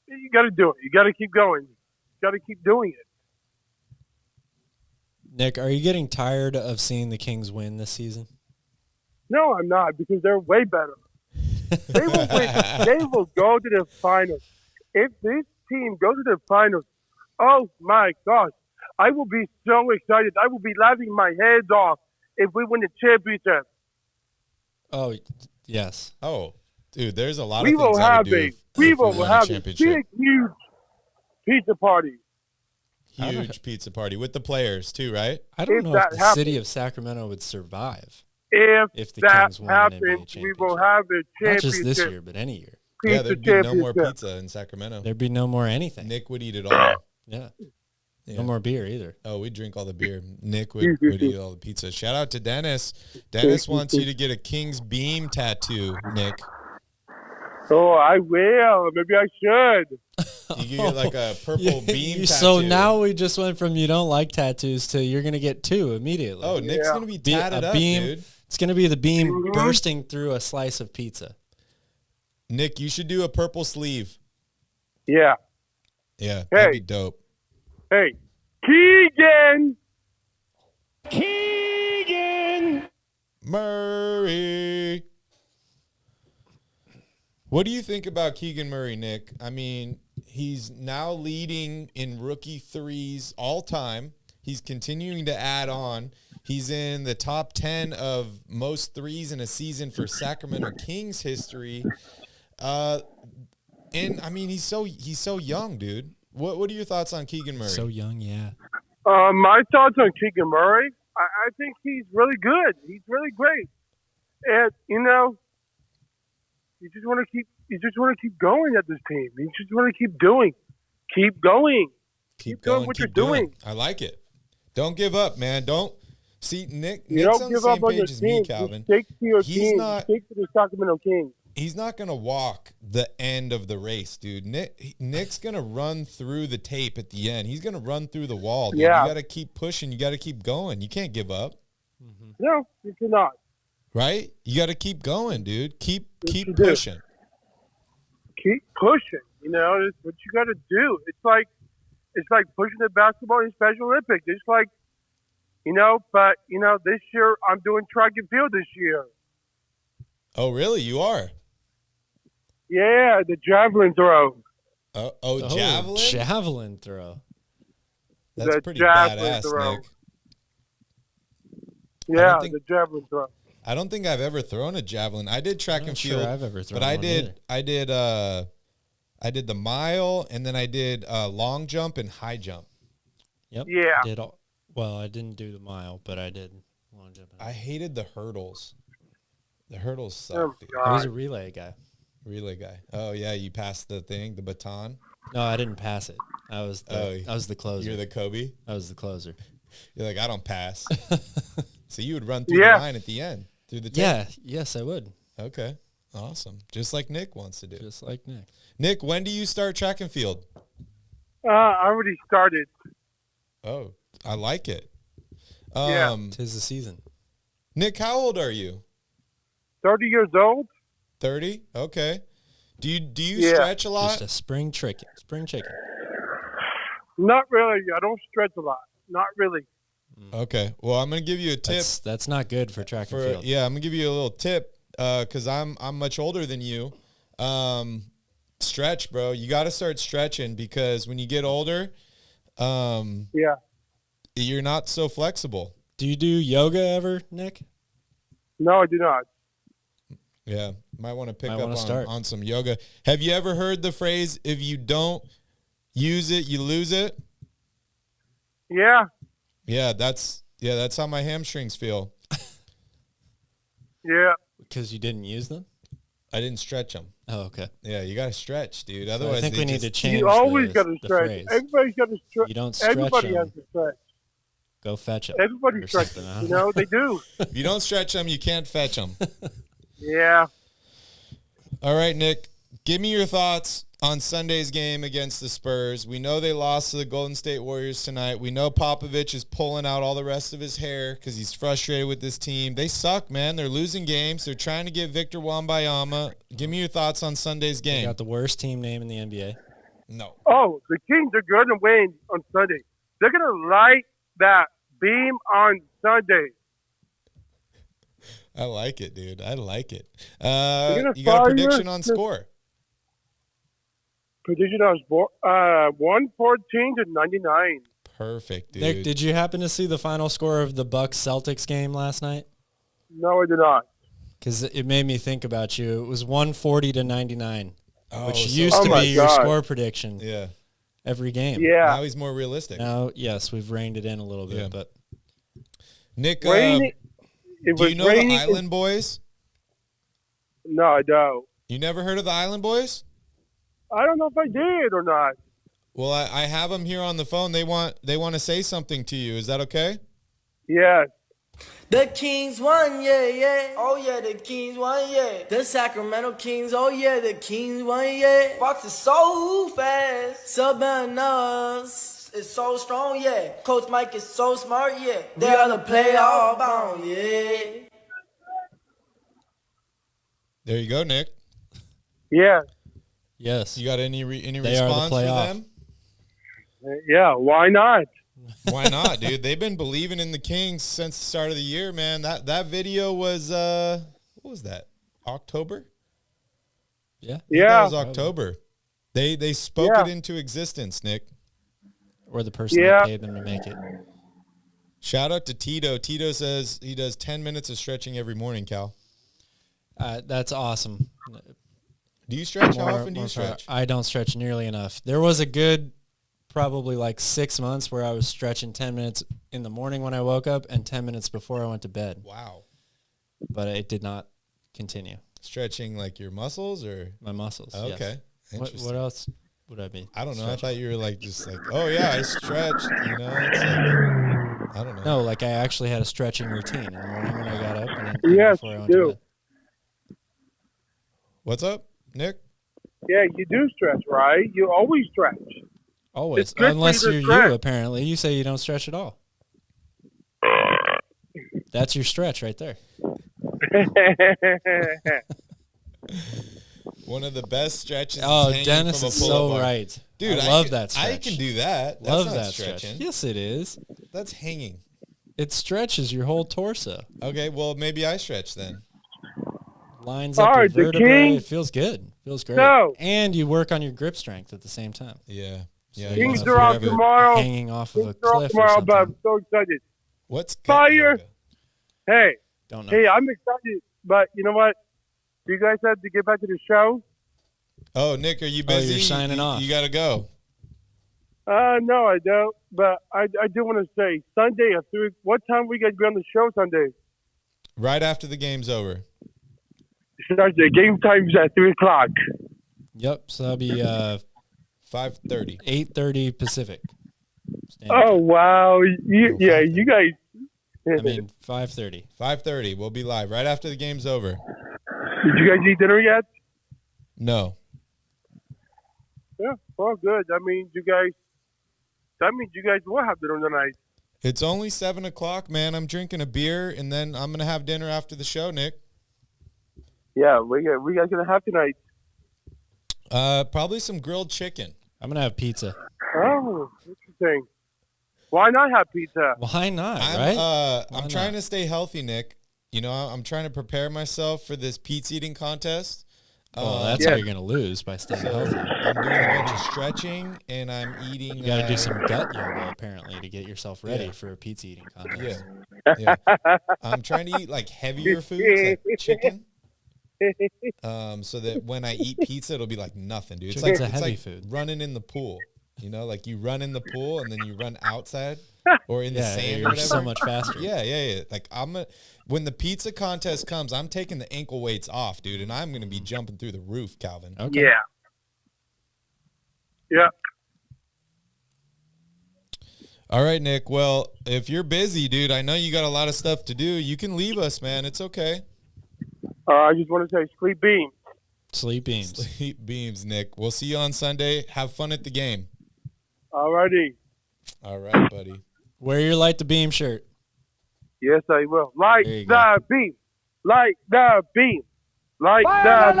you got to do it. You got to keep going. You got to keep doing it. Nick, are you getting tired of seeing the Kings win this season? No, I'm not, because they're way better. They will win. They will go to the finals. If this team goes to the finals, oh my gosh, I will be so excited. I will be laughing my head off if we win the championship. Oh, yes. Oh, dude, there's a lot We of things will I would have do a if we we will won a have a championship. big, huge pizza party. Huge pizza party with the players too, right? I don't If know that if the happens- city of Sacramento would survive If the that Kings won an NBA happens, we will championship. have a Not championship. just this year, but any year. Yeah, Pizza there'd be no more championship. pizza in Sacramento. There'd be no more anything. Nick would eat it all. Yeah. Yeah. No more beer either. Oh, we'd drink all the beer. Nick would eat all the pizza. Shout out to Dennis. Dennis wants you to get a King's Beam tattoo, Nick. Oh, I will. Maybe I should. You can get like a purple beam tattoo. So now we just went from you don't like tattoos to you're going to get two immediately. Oh, Nick's Yeah. going to be Be- tatted a up, beam. dude. It's going to be the beam bursting through a slice of pizza. Nick, you should do a purple sleeve. Yeah. Yeah, that'd Hey. be dope. Hey, Keegan. Murray. What do you think about Keegan Murray, Nick? I mean, he's now leading in rookie threes all time. He's continuing to add on. He's in the top 10 of most threes in a season for Sacramento Kings history. And I mean, he's so young, dude. What are your thoughts on Keegan Murray? So young, yeah. My thoughts on Keegan Murray. I think he's really good. He's really great. And you know, you just want to keep going at this team. You just want to keep going. Keep going. Keep doing going, what keep you're doing. I like it. Don't give up, man. Don't see Nick. You Nick's don't on the give up same on your page as me, team. Calvin. You stick to your He's team. not- Stick to the Sacramento Kings. He's not gonna walk the end of the race, dude. Nick's gonna run through the tape at the end. He's gonna run through the wall, dude. Yeah. You gotta keep pushing. You gotta keep going. You can't give up, No, you cannot. right? You gotta keep going, dude. Keep you do. pushing. Keep pushing. You know, it's what you got to do. It's like pushing the basketball in Special Olympics. It's like, you know, but you know, this year I'm doing track and field this year. Oh, really? You are? Yeah, the javelin throw. Oh, javelin? Javelin throw. That's the pretty javelin badass, throw. Nick. Yeah, think- the javelin throw. I don't think I've ever thrown a javelin. I did track I'm not and sure field, I've ever thrown but I one did. either. I did the mile, and then I did long jump and high jump. Yep. Yeah. I didn't do the mile, but I did long jump. I hated the hurdles. The hurdles suck, Oh, dude. I was God. a relay guy. Relay guy. Oh yeah, you passed the thing, the baton. No, I didn't pass it. I was the closer. You're the Kobe. I was the closer. You're like, I don't pass. So you would run through Yeah. the line at the end. through the tape? Yeah, yes, I would. Okay, awesome. Just like Nick wants to do. Just like Nick. Nick, when do you start track and field? I already started. Oh, I like it. Yeah. 'Tis the season. Nick, how old are you? 30 years old. 30? Okay. Do you Yeah. stretch a lot? Just a spring chicken. Not really. I don't stretch a lot. Not really. Okay. Well, I'm going to give you a tip. That's not good for track and field. Yeah, I'm going to give you a little tip because I'm much older than you. Stretch, bro. You got to start stretching because when you get older, Yeah. you're not so flexible. Do you do yoga ever, Nick? No, I do not. Yeah, might want to pick Might up wanna start. on some yoga. Have you ever heard the phrase, if you don't use it, you lose it? Yeah. Yeah, that's how my hamstrings feel. Yeah. Because you didn't use them? I didn't stretch them. Oh, okay. Yeah, you got to stretch, dude. So Otherwise, I think they we need to just- change You always got to the stretch. phrase. Everybody's got to stretch. You don't stretch Everybody them. has to stretch. Go fetch them. Everybody or stretches. something, huh? You know, they do. If you don't stretch them, you can't fetch them. Yeah. All right, Nick, give me your thoughts on Sunday's game against the Spurs. We know they lost to the Golden State Warriors tonight. We know Popovich is pulling out all the rest of his hair because he's frustrated with this team. They suck, man. They're losing games. They're trying to get Victor Wembanyama. Give me your thoughts on Sunday's They game. got the worst team name in the NBA. No. Oh, the Kings are going to win on Sunday. They're going to light that beam on Sunday. I like it, dude. I like it. gonna You got a fire prediction on the- score? Prediction on 114-99. Perfect, dude. Nick, did you happen to see the final score of the Bucks-Celtics game last night? No, I did not. Because it made me think about you. It was 140-99, Oh, which so- used Oh to my be your God. score prediction Yeah. every game. Yeah. Now he's more realistic. Now, yes, we've reined it in a little bit, Yeah. but Nick, Rain, it do was you know raining. the Island Boys? No, I don't. You never heard of the Island Boys? I don't know if I did or not. Well, I have them here on the phone. They want to say something to you. Is that okay? Yes. The Kings won, yeah, yeah. Oh, yeah, the Kings won, yeah. The Sacramento Kings, oh, yeah, the Kings won, yeah. Fox is so fast. Sabanas is so strong, yeah. Coach Mike is so smart, yeah. They are the playoff bound, yeah. There you go, Nick. Yeah. yes. You got any They are the response for playoff. them? Yeah, why not? Why not, dude? They've been believing in the Kings since the start of the year, man. That video was what was that? October? Yeah. That Yeah. was October. They spoke Yeah. it into existence, Nick. Or the person Yeah. that paid them to make it. Shout out to Tito. Tito says he does 10 minutes of stretching every morning, Cal. That's awesome. Do you stretch? How More- often do you more power. stretch? I don't stretch nearly enough. There was a good probably like 6 months where I was stretching 10 minutes in the morning when I woke up and 10 minutes before I went to bed. Wow. But it did not continue. Stretching like your muscles or? My muscles. yes. Okay. What Interesting. else would I be? I don't know. I stretching? thought you were like just like, oh yeah, I stretched. You know, it's like I don't know. No, like I actually had a stretching routine in the morning when I got up and then Yes, before I you went do. to bed. What's up, Nick? Yeah, you do stretch, right? You always stretch. Always. It's good for Unless you to you're stretch. you, apparently. You say you don't stretch at all. That's your stretch right there. One of the best stretches. Oh, is hanging Dennis from a is pull-up so bar. right. Dude. I love can, that stretch. I can do that. That's Love not that stretching. stretch. Yes, it is. That's hanging. It stretches your whole torso. Okay, well maybe I stretch then. Lines All up your right, the vertebrae. King- It feels good. Feels great. No. And you work on your grip strength at the same time. Yeah. Yeah. So you Kings wanna are out forever- tomorrow. Hanging off of Kings a are out cliff or tomorrow, but I'm something. so excited. What's gut Fire. yoga? Hey, Don't know. hey, I'm excited. But you know what? You guys have to get back to the show. Oh, Nick, are you Oh, you're busy? signing off. You gotta go. No, I don't. But I do want to say Sunday at 3. What time we got to be on the show Sunday? Right after the game's over. Sunday. Game time's at 3:00. Yep. So that'll be 5:30. 8:30 Pacific. Standard Oh Time. wow! You guys. I mean, 5:30. 5:30. We'll be live right after the game's over. Did you guys eat dinner yet? No. Yeah, well, good. That means you guys will have dinner tonight. It's only 7 o'clock, man. I'm drinking a beer, and then I'm going to have dinner after the show, Nick. Yeah, what you guys going to have tonight? Probably some grilled chicken. I'm going to have pizza. Oh, interesting. Why not have pizza? Why not, I'm trying to stay healthy, Nick. You know, I'm trying to prepare myself for this pizza eating contest. Well, that's how you're going to lose, by staying healthy. I'm doing a bunch of stretching, and I'm eating. You got to do some gut yoga, apparently, to get yourself ready for a pizza eating contest. Yeah. I'm trying to eat, like, heavier foods, like chicken. So that when I eat pizza, it'll be like nothing, dude. Chicken's a it's heavy like food. running in the pool. You know, like you run in the pool and then you run outside or in the sand or you're whatever. so much faster. Yeah. Like when the pizza contest comes, I'm taking the ankle weights off, dude, and I'm going to be jumping through the roof, Calvin. Okay. Yeah. Yeah. All right, Nick. Well, if you're busy, dude, I know you got a lot of stuff to do. You can leave us, man. It's okay. I just want to say sleep beam. Sleep beams. Sleep beams, Nick. We'll see you on Sunday. Have fun at the game. All righty. All right, buddy. Wear your Light the Beam shirt. Yes, I will. Light There you the beam. Light the beam. Light the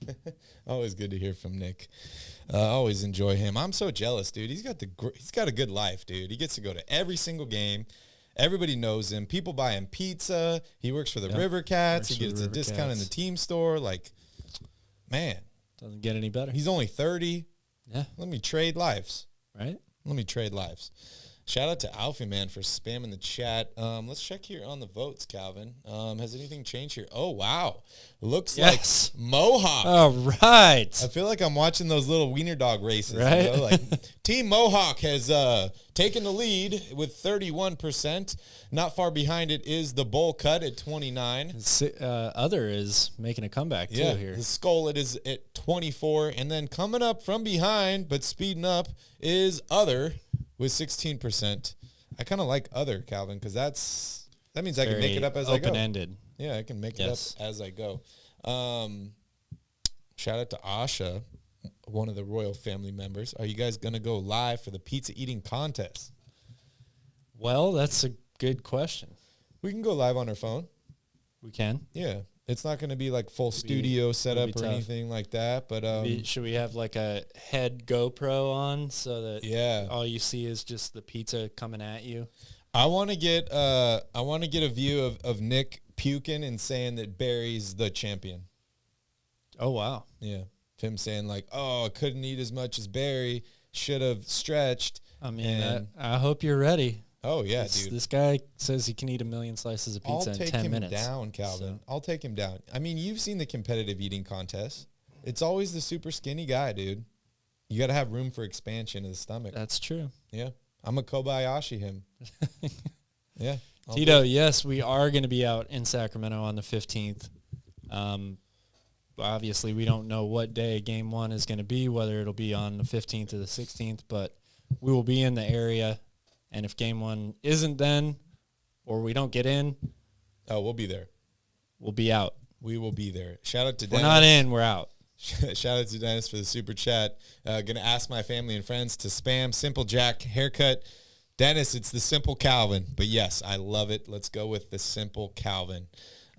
beam. Always good to hear from Nick. Always enjoy him. I'm so jealous, dude. He's got a good life, dude. He gets to go to every single game. Everybody knows him. People buy him pizza. He works for the River Cats. He gets a discount in the team store. Like, man. Doesn't get any better. He's only 30. Yeah. Let me trade lives. Right? Let me trade lives. Shout out to Alfie, man, for spamming the chat. Let's check here on the votes, Calvin. Has anything changed here? Oh, wow. Looks like Mohawk. All right. I feel like I'm watching those little wiener dog races. Right? You know? Like Team Mohawk has taken the lead with 31%. Not far behind it is the Bowl Cut at 29. Other is making a comeback, too, here. The Skullet is at 24. And then coming up from behind, but speeding up, is Other with 16%. I kind of like Other, Calvin, because that means I can make it up as I go. Open-ended. Yeah, I can make it up as I go. Shout out to Asha, one of the royal family members. Are you guys going to go live for the pizza eating contest? Well, that's a good question. We can go live on our phone. We can. Yeah. It's not going to be like full studio setup or anything like that, but should we have like a head GoPro on so that all you see is just the pizza coming at you? I want to get a view of Nick puking and saying that Barry's the champion. Oh wow. Yeah. Him saying like, "Oh, I couldn't eat as much as Barry, should have stretched." I mean, I hope you're ready. Oh, yeah, dude. This guy says he can eat 1 million slices of pizza in 10 minutes. I'll take him down, Calvin. So. I'll take him down. I mean, you've seen the competitive eating contest. It's always the super skinny guy, dude. You got to have room for expansion of the stomach. That's true. Yeah. I'm a Kobayashi him. Yeah. Tito, yes, we are going to be out in Sacramento on the 15th. Obviously, we don't know what day Game 1 is going to be, whether it'll be on the 15th or the 16th, but we will be in the area. And if Game 1 isn't then, or we don't get in, we'll be there. We'll be out. We will be there. Shout out to if Dennis. We're not in, we're out. Shout out to Dennis for the super chat. Gonna ask my family and friends to spam Simple Jack haircut. Dennis, it's the Simple Calvin. But yes, I love it. Let's go with the Simple Calvin.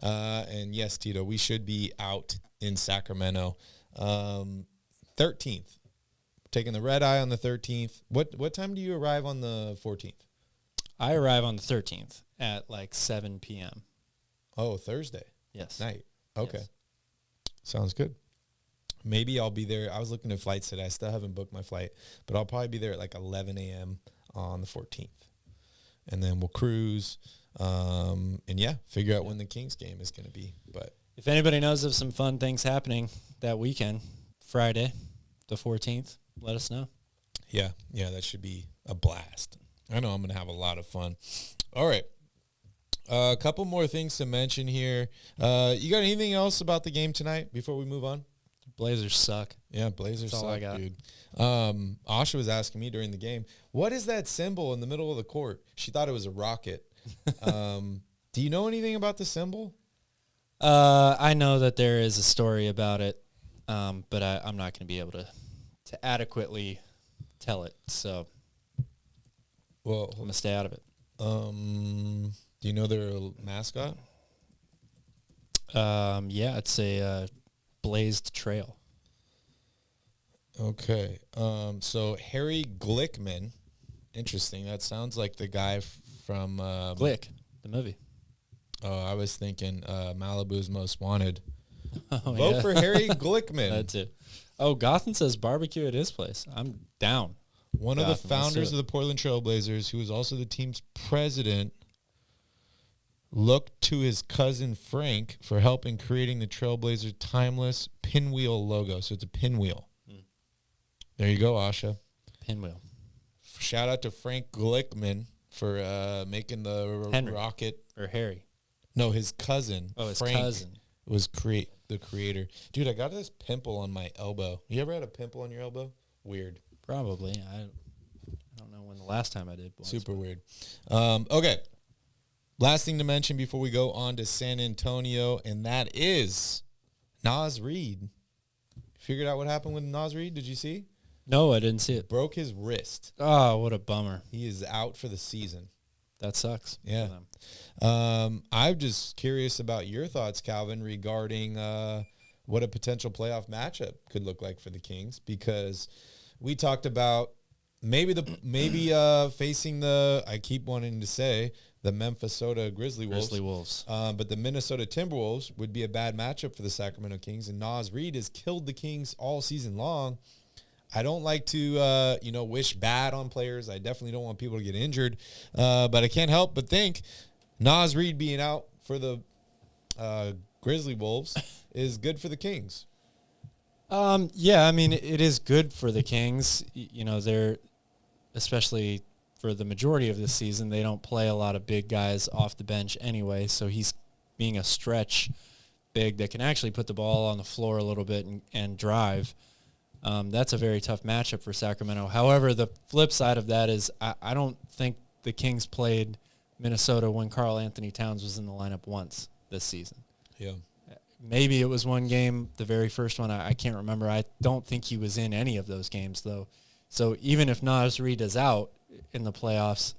And yes, Tito, we should be out in Sacramento. 13th. Taking the red eye on the 13th. What time do you arrive on the 14th? I arrive on the 13th at like 7 p.m. Oh, Thursday. Yes. Night. Okay. Yes. Sounds good. Maybe I'll be there. I was looking at flights today. I still haven't booked my flight, but I'll probably be there at like 11 a.m. on the 14th. And then we'll cruise and, figure out when the Kings game is going to be. But if anybody knows of some fun things happening that weekend, Friday, the 14th, let us know. Yeah, that should be a blast. I know I'm going to have a lot of fun. All right. A couple more things to mention here. You got anything else about the game tonight before we move on? Blazers suck. Yeah, Blazers That's all suck, I got. dude. Asha was asking me during the game, what is that symbol in the middle of the court? She thought it was a rocket. Do you know anything about the symbol? I know that there is a story about it, but I'm not going to be able to adequately tell it. So Well, I'm going to stay out of it. do you know their mascot? Yeah, it's a blazed trail. Okay. So Harry Glickman. Interesting. That sounds like the guy from Glick, the movie. Oh, I was thinking Malibu's Most Wanted. Oh, Vote yeah. for Harry Glickman. That's it. Oh, Gotham says barbecue at his place. I'm down. One of the Gotham, let's do founders it. of the Portland Trailblazers, who is also the team's president, looked to his cousin Frank for helping creating the Trailblazer timeless pinwheel logo. So it's a pinwheel. There you go, Asha. Pinwheel. Shout out to Frank Glickman for making the Henry. rocket. Or Harry. No, his cousin. Oh, his Frank cousin. was the creator. Dude, I got this pimple on my elbow. You ever had a pimple on your elbow? Weird. Probably. I don't know when the last time I did. Was, Super weird. Okay. Last thing to mention before we go on to San Antonio, and that is Naz Reid. Figured out what happened with Naz Reid? Did you see? No, I didn't see it. Broke his wrist. Oh, what a bummer. He is out for the season. That sucks. Yeah. for them. I'm just curious about your thoughts, Calvin, regarding what a potential playoff matchup could look like for the Kings, because we talked about maybe facing the, I keep wanting to say, the Memphis-Soda Grizzly Wolves. But the Minnesota Timberwolves would be a bad matchup for the Sacramento Kings, and Naz Reid has killed the Kings all season long. I don't like to, wish bad on players. I definitely don't want people to get injured. But I can't help but think Naz Reid being out for the Grizzly Wolves is good for the Kings. Yeah, I mean, it is good for the Kings. They're, especially for the majority of this season, they don't play a lot of big guys off the bench anyway, so he's being a stretch big that can actually put the ball on the floor a little bit and drive. That's a very tough matchup for Sacramento. However, the flip side of that is I don't think the Kings played Minnesota when Karl Anthony Towns was in the lineup once this season. Yeah. Maybe it was one game, the very first one. I can't remember. I don't think he was in any of those games, though. So even if Naz Reid is out in the playoffs,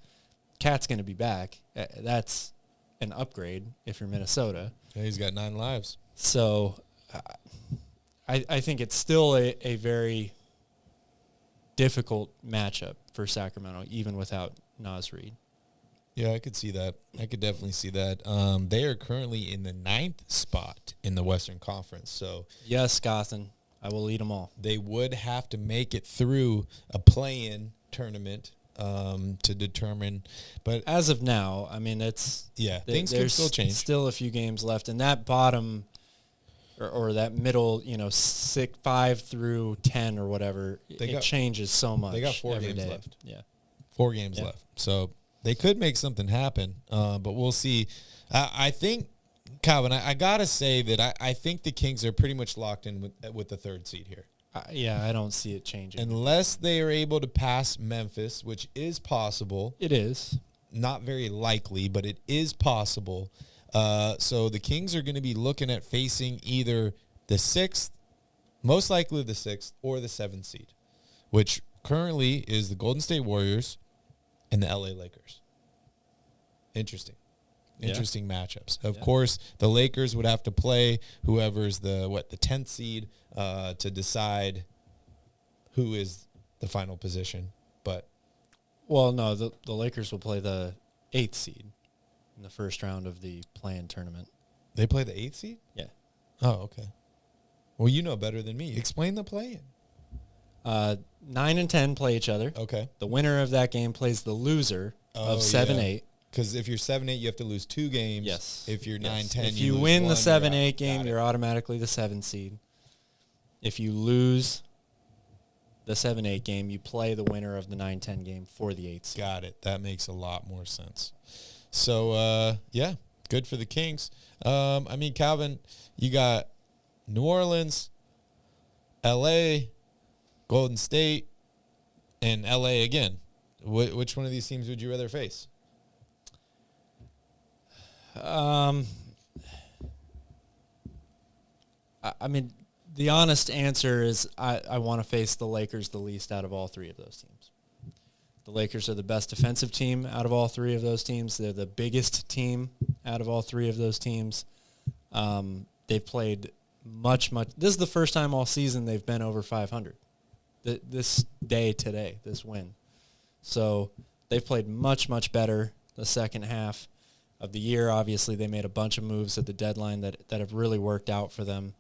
Cat's going to be back. That's an upgrade if you're Minnesota. Yeah, he's got 9 lives. So I think it's still a very difficult matchup for Sacramento, even without Naz Reid. Yeah, I could see that. I could definitely see that. They are currently in the 9th spot in the Western Conference, so Yes, Gotham. I will eat them all. they would have to make it through a play-in tournament to determine. But As of now, I mean, things things can still change. Still a few games left, and that bottom or that middle, 5 through 10 or whatever, it changes so much. They got 4 every games day. left. Yeah. 4 games Yeah. left. So they could make something happen, but we'll see. I think, Calvin, I got to say that I think the Kings are pretty much locked in with the 3rd seed here. I don't see it changing. Unless they are able to pass Memphis, which is possible. It is. Not very likely, but it is possible. So the Kings are going to be looking at facing either the 6th, most likely the 6th, or the 7th seed, which currently is the Golden State Warriors and the LA Lakers. Interesting matchups. Of course, the Lakers would have to play whoever's the 10th seed to decide who is the final position. But Well, no, the Lakers will play the 8th seed in the first round of the play-in tournament. they play the 8th seed? Yeah. Oh, okay. Well, you know better than me. Explain the play-in. 9 and 10 play each other. Okay. The winner of that game plays the loser of 7-8. Because if you're 7-8, you have to lose 2 games. Yes. If you're Yes. 9-10, if you lose win the 1, 7-8 game, Got it. you're automatically the 7th seed. If you lose the 7-8 game, you play the winner of the 9-10 game for the 8th seed. Got it. That makes a lot more sense. So, good for the Kings. Calvin, you got New Orleans, LA, Golden State, and LA again. Which one of these teams would you rather face? I mean, the honest answer is I want to face the Lakers the least out of all three of those teams. The Lakers are the best defensive team out of all three of those teams. They're the biggest team out of all three of those teams. They've played much. This is the first time all season they've been over 500. This win. So they've played much better the second half of the year. Obviously, they made a bunch of moves at the deadline that have really worked out for them.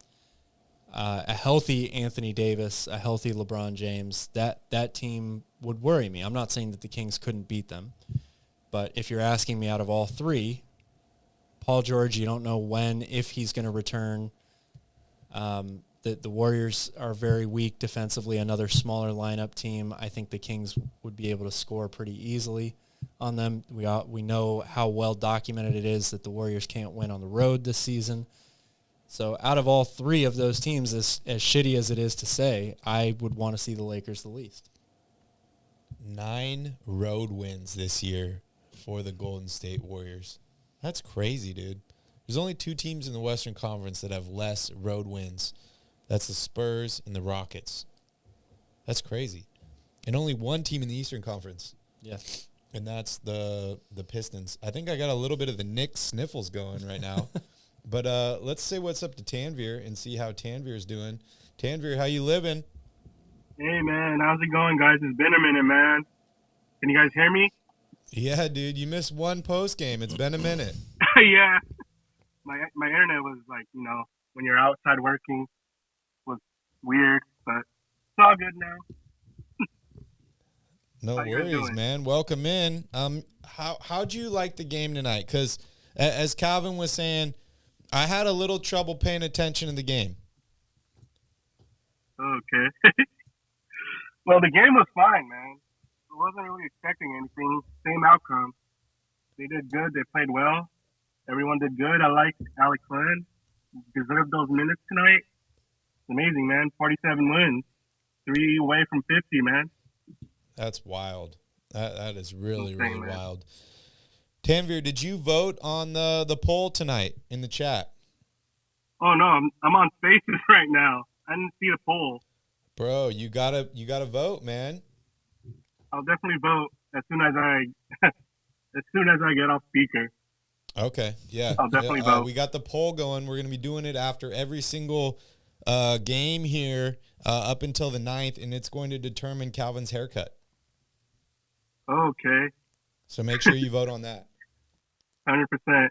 A healthy Anthony Davis, a healthy LeBron James, that team would worry me. I'm not saying that the Kings couldn't beat them, but if you're asking me out of all three, Paul George, you don't know when, if he's going to return. The Warriors are very weak defensively, another smaller lineup team. I think the Kings would be able to score pretty easily on them. We know how well documented it is that the Warriors can't win on the road this season. So out of all three of those teams, as shitty as it is to say, I would want to see the Lakers the least. 9 road wins this year for the Golden State Warriors. That's crazy, dude. There's only 2 teams in the Western Conference that have less road wins. That's the Spurs and the Rockets. That's crazy. And only 1 team in the Eastern Conference. Yeah. And that's the Pistons. I think I got a little bit of the Knicks sniffles going right now. But let's say what's up to Tanvir and see how Tanvir's doing. Tanvir, how you living? Hey, man. How's it going, guys? It's been a minute, man. Can you guys hear me? Yeah, dude. You missed one post game. It's been a minute. Yeah. My internet was like, when you're outside working, was weird, but it's all good now. No worries, man. Welcome in. How'd you like the game tonight? Because as Calvin was saying, I had a little trouble paying attention to the game. Okay. Well, the game was fine, man. I wasn't really expecting anything. Same outcome. They did good. They played well. Everyone did good. I liked Alex Len. Deserved those minutes tonight. It's amazing, man. 47 wins. 3 away from 50, man. That's wild. That is really wild. Tanvir, did you vote on the poll tonight in the chat? Oh no, I'm on Spaces right now. I didn't see the poll. Bro, you gotta vote, man. I'll definitely vote as soon as I get off speaker. Okay, yeah. I'll definitely vote. We got the poll going. We're gonna be doing it after every single game here up until the 9th, and it's going to determine Calvin's haircut. Okay. So make sure you vote on that. 100%.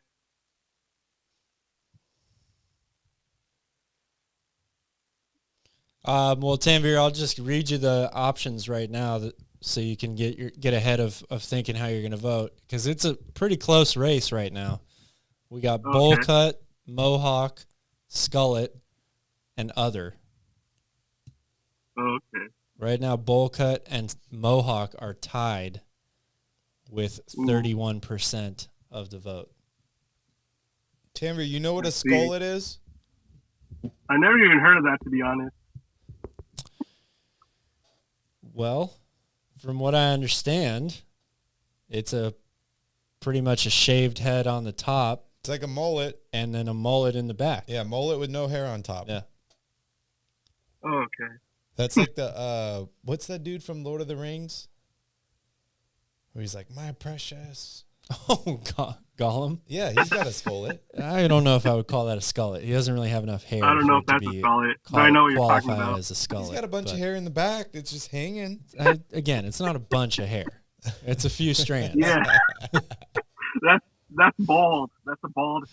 Well, Tanvir, I'll just read you the options right now so you can get ahead of thinking how you're going to vote, because it's a pretty close race right now. We got bowl cut, mohawk, skullet, and other. Okay. Right now, bowl cut and mohawk are tied with 31% of the vote. Tanvir, you know what a skullet is? I never even heard of that, to be honest. Well, from what I understand, it's pretty much a shaved head on the top. It's like a mullet. And then a mullet in the back. Yeah, mullet with no hair on top. Yeah. Oh, okay. That's like the, what's that dude from Lord of the Rings? Where he's like, my precious. Oh, Gollum? Yeah, he's got a skullet. I don't know if I would call that a skullet. He doesn't really have enough hair. I don't know if that's a skullet, but I know what you're talking about. As a skullet. He's got a bunch of hair in the back that's just hanging. Again, it's not a bunch of hair. It's a few strands. Yeah. That's bald. That's a bald.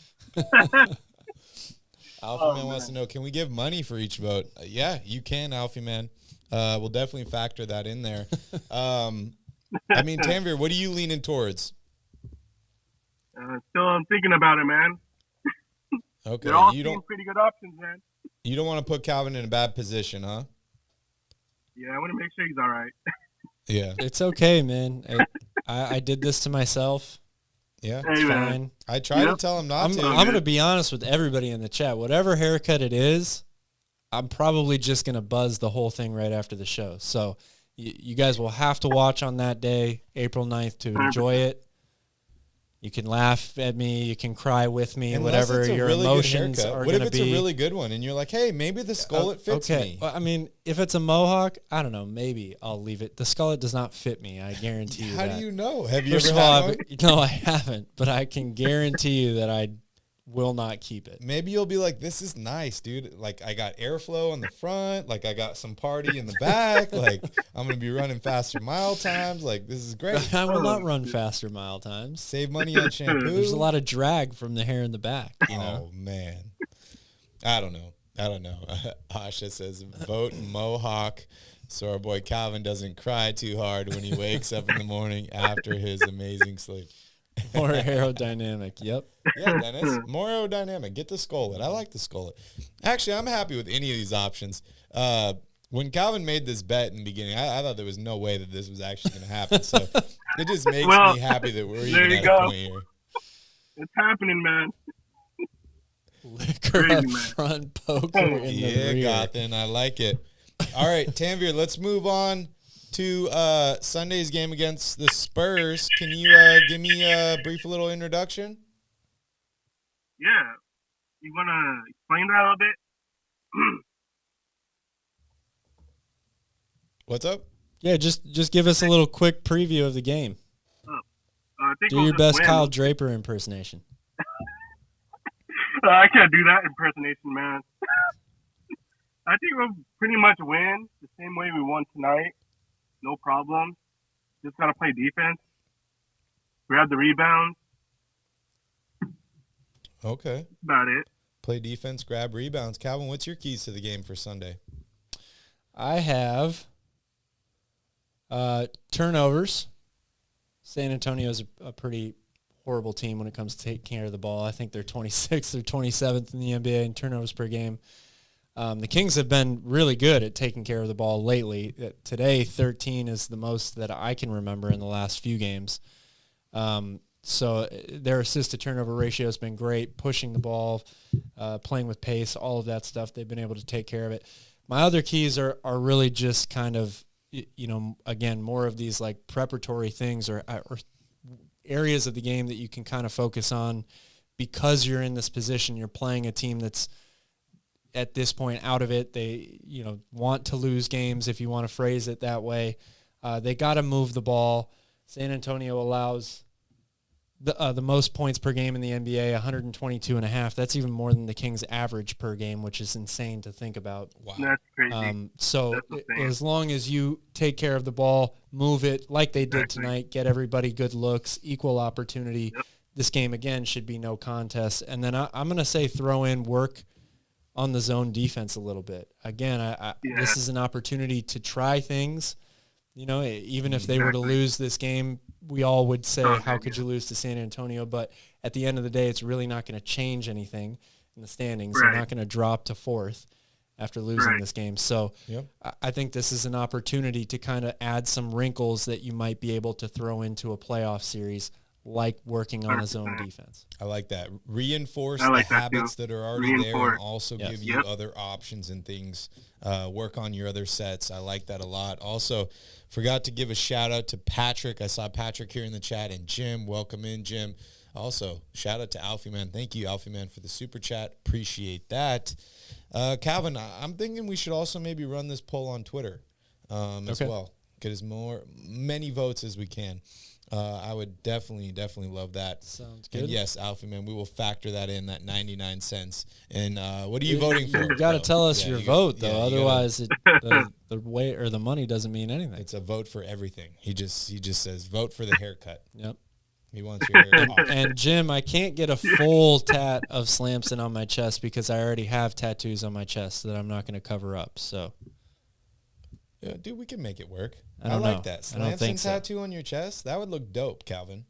Alpha Man wants to know, can we give money for each vote? Yeah, you can, Alpha Man. We'll definitely factor that in there. I mean, Tanvir, what are you leaning towards? Still, I'm thinking about it, man. Okay, They're all pretty good options, man. You don't want to put Calvin in a bad position, huh? Yeah, I want to make sure he's all right. Yeah. It's okay, man. I did this to myself. Yeah, it's fine. Man. I tried to tell him not to. I'm going to be honest with everybody in the chat. Whatever haircut it is, I'm probably just going to buzz the whole thing right after the show. So you guys will have to watch on that day, April 9th, to enjoy it. You can laugh at me, you can cry with me, Unless whatever it's a your really good emotions haircut. are What going if to it's be. a really good one and you're like, hey, maybe the skullet fits me? Well, I mean, if it's a mohawk, I don't know, maybe I'll leave it. The skullet does not fit me, I guarantee you How that. do you know? Have you First ever of all, had one? no, I haven't, but I can guarantee you that I will not keep it. Maybe you'll be like, this is nice, dude. Like, I got airflow on the front. Like, I got some party in the back. Like, I'm going to be running faster mile times. Like, this is great. I will not run faster mile times. Save money on shampoo. There's a lot of drag from the hair in the back, you know? Oh, man. I don't know. Asha says, vote Mohawk so our boy Calvin doesn't cry too hard when he wakes up in the morning after his amazing sleep. More aerodynamic, yep. Yeah, Dennis, more aerodynamic. Get the skullet. I like the skullet. Actually, I'm happy with any of these options. When Calvin made this bet in the beginning, I thought there was no way that this was actually going to happen. So it just makes me happy that we're even at a point here. It's happening, man. Liquor Crazy, up man. front, poker in the Yeah, rear. Gothan, I like it. All right, Tanvir, let's move on to Sunday's game against the Spurs. Can you give me a brief little introduction? Yeah. You want to explain that a little bit? What's up? Yeah, just give us a little quick preview of the game. I think Do we'll your just best win. Kyle Draper impersonation. I can't do that impersonation, man. I think we'll pretty much win the same way we won tonight. No problem. Just got to play defense. Grab the rebounds. Okay. That's about it. Play defense, grab rebounds. Calvin, what's your keys to the game for Sunday? I have turnovers. San Antonio is a pretty horrible team when it comes to taking care of the ball. I think they're 26th or 27th in the NBA in turnovers per game. The Kings have been really good at taking care of the ball lately. Today, 13 is the most that I can remember in the last few games. So their assist-to-turnover ratio has been great, pushing the ball, playing with pace, all of that stuff. They've been able to take care of it. My other keys are really just kind of, again, more of these like preparatory things or areas of the game that you can kind of focus on because you're in this position. You're playing a team that's at this point out of it. They, want to lose games, if you want to phrase it that way. They got to move the ball. San Antonio allows the most points per game in the NBA, 122.5. That's even more than the Kings' average per game, which is insane to think about. Wow. That's crazy. So That's insane. as long as you take care of the ball, move it like they did tonight, get everybody good looks, equal opportunity, this game, again, should be no contest. And then I'm going to say throw in work on the zone defense a little bit. Again, this is an opportunity to try things. Even if they were to lose this game, we all would say, how could you lose to San Antonio? But at the end of the day, it's really not going to change anything in the standings. They're not going to drop to fourth after losing this game. So I think this is an opportunity to kind of add some wrinkles that you might be able to throw into a playoff series, like working on a zone defense. I like that. Reinforce I like the that habits too. that are already there and Reinforce. also Yes. give you other options and things. Work on your other sets. I like that a lot. Also, forgot to give a shout out to Patrick. I saw Patrick here in the chat, and Jim. Welcome in, Jim. Also, shout out to Alfie Man. Thank you, Alfie Man, for the super chat. Appreciate that. Calvin, I'm thinking we should also maybe run this poll on Twitter as well. Get as many votes as we can. I would definitely love that. Sounds good. And yes, Alfie Man, we will factor that in, that 99 cents. And what are you voting for? You got to bro? tell us your vote, though. you Otherwise, the weight or the money doesn't mean anything. it's a vote for everything. He just says vote for the haircut. Yep. He wants your hair off. And Jim, I can't get a full tat of Slamson on my chest because I already have tattoos on my chest that I'm not going to cover up. So, Yeah, dude, we can make it work. I don't like know. that. I don't think Slamson so. tattoo on your chest? That would look dope, Calvin.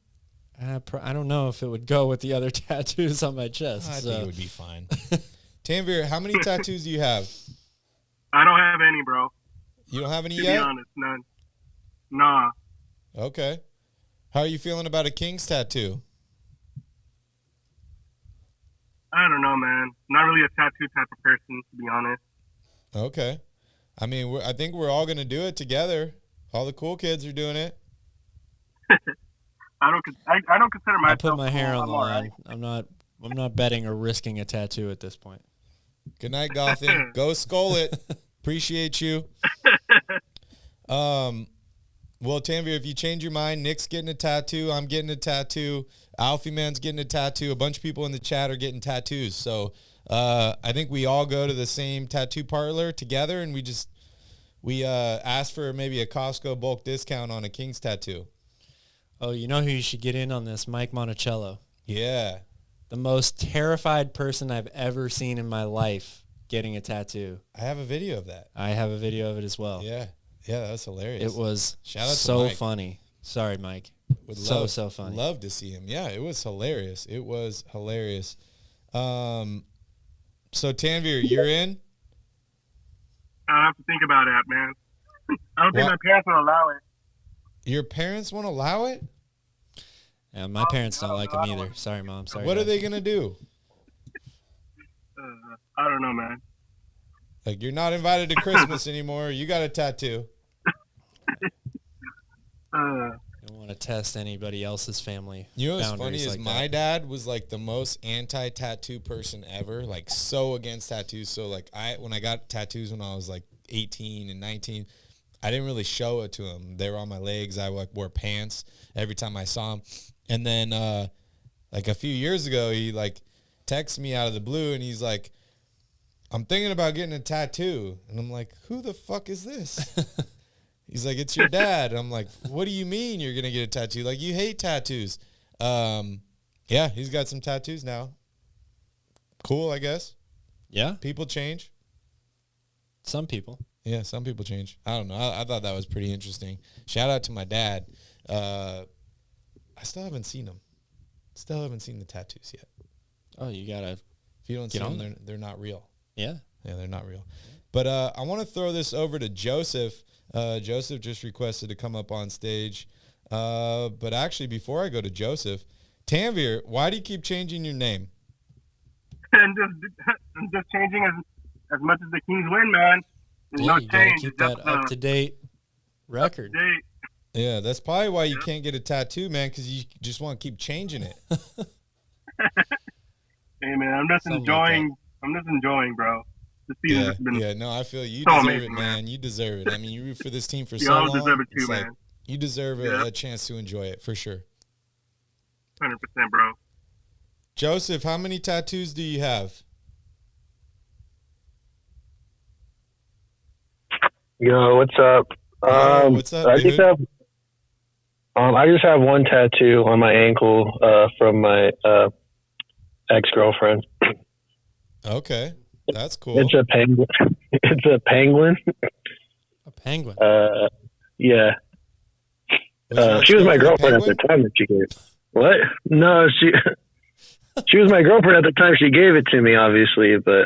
I don't know if it would go with the other tattoos on my chest. I so. think it would be fine. Tanvir, how many tattoos do you have? I don't have any, bro. You don't have any To be yet? honest, none. Nah. Okay. How are you feeling about a Kings tattoo? I don't know, man. Not really a tattoo type of person, to be honest. Okay. I mean, I think we're all going to do it together. All the cool kids are doing it. I don't consider myself. I put my hair cool. on the I'm all line. right. I'm not betting or risking a tattoo at this point. Good night, Gotham. Go skull it. Appreciate you. Well, Tanvir, if you change your mind, Nick's getting a tattoo. I'm getting a tattoo. Alfie Man's getting a tattoo. A bunch of people in the chat are getting tattoos. So I think we all go to the same tattoo parlor together, and we ask for maybe a Costco bulk discount on a King's tattoo. Oh, you know who you should get in on this? Mike Monticello. Yeah. The most terrified person I've ever seen in my life getting a tattoo. I have a video of that. I have a video of it as well. Yeah. Yeah, that was hilarious. It was Shout out to so Mike. funny. Sorry, Mike. So funny. Love to see him. Yeah, it was hilarious. It was hilarious. So Tanvir, you're in? I have to think about that, man. I don't think What? my parents will allow it. Your parents won't allow it? Yeah, my parents don't like him either. Sorry, Mom. Sorry. What are Dad. they going to do? I don't know, man. Like, you're not invited to Christmas anymore. You got a tattoo. I don't want to test anybody else's family. You know what's boundaries funny is like my that. dad was like the most anti-tattoo person ever, like so against tattoos. So like when I got tattoos when I was like 18 and 19, I didn't really show it to him. They were on my legs. I like wore pants every time I saw him. And then like a few years ago, he like texted me out of the blue and he's like, I'm thinking about getting a tattoo. And I'm like, who the fuck is this? He's like, it's your dad. And I'm like, what do you mean you're going to get a tattoo? Like, you hate tattoos. Yeah, he's got some tattoos now. Cool, I guess. Yeah, People change. some people. Yeah, some people change. I don't know. I thought that was pretty interesting. Shout out to my dad. I still haven't seen him. Still haven't seen the tattoos yet. Oh, you gotta. If you don't see Get on them, they're not real. Yeah. Yeah, they're not real. But I want to throw this over to Joseph. Joseph just requested to come up on stage. But actually, before I go to Joseph, Tanvir, why do you keep changing your name? And just changing as much as the Kings win, man. There's Yeah, no you gotta change. keep It's that just, up to date record. date. Yeah, that's probably why you can't get a tattoo, man, because you just want to keep changing it. Hey, man, I'm just Something like enjoying. I'm just enjoying, bro. The season's Yeah, just been. yeah, no, I feel you so deserve amazing, it, man. You deserve it. I mean, you root for this team for You so all long. deserve it too, It's like, man. you deserve Yeah. a chance to enjoy it for sure. 100%, bro. Joseph, how many tattoos do you have? Yo, what's up? Yo, what's up, I dude? just have one tattoo on my ankle from my ex-girlfriend. Okay, that's cool. It's a penguin. It's a penguin. A penguin. Yeah. your She was my ex-girlfriend a girlfriend at the penguin? time that she gave. What? No, she was my girlfriend at the time she gave it to me, obviously, but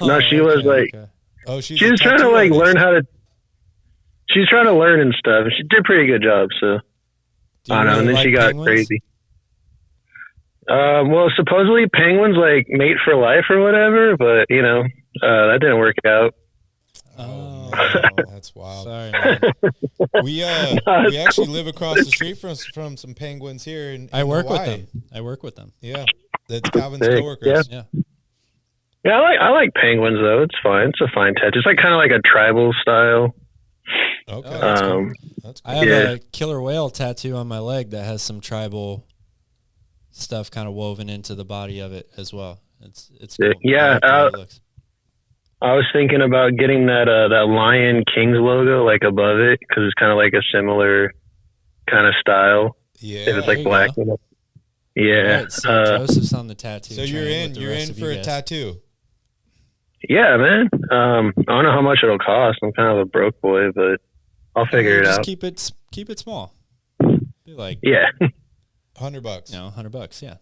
no, she was like. Okay. Oh, she's She a was trying to tattoo like artist. learn how to. She's trying to learn and stuff. She did a pretty good job. So Do you I don't know. really And then like she got penguins? crazy. Well, supposedly penguins like mate for life or whatever, but you know that didn't work out. Oh, Oh, that's wild. sorry, man. We actually live across the street from some penguins here in I work with Hawaii. them. I work with them. Yeah, that's Calvin's Sick. coworkers. Yeah. Yeah, I like penguins though. It's fine. It's a fine tattoo. It's like kind of like a tribal style. Okay, Oh, that's cool. Um, That's I cool. have Yeah. a killer whale tattoo on my leg that has some tribal stuff kind of woven into the body of it as well. It's cool. Yeah, I like the way it looks. I was thinking about getting that Lion Kings logo like above it because it's kind of like a similar kind of style. Yeah. If it's there like you black. go. Yeah. All right, so Joseph's on the tattoo. So you're train in. with the You're rest in of you for a guys. tattoo. Yeah, man. I don't know how much it'll cost. I'm kind of a broke boy, but I'll figure it Just out. keep it small. Be like, Yeah, $100. $100. Yeah.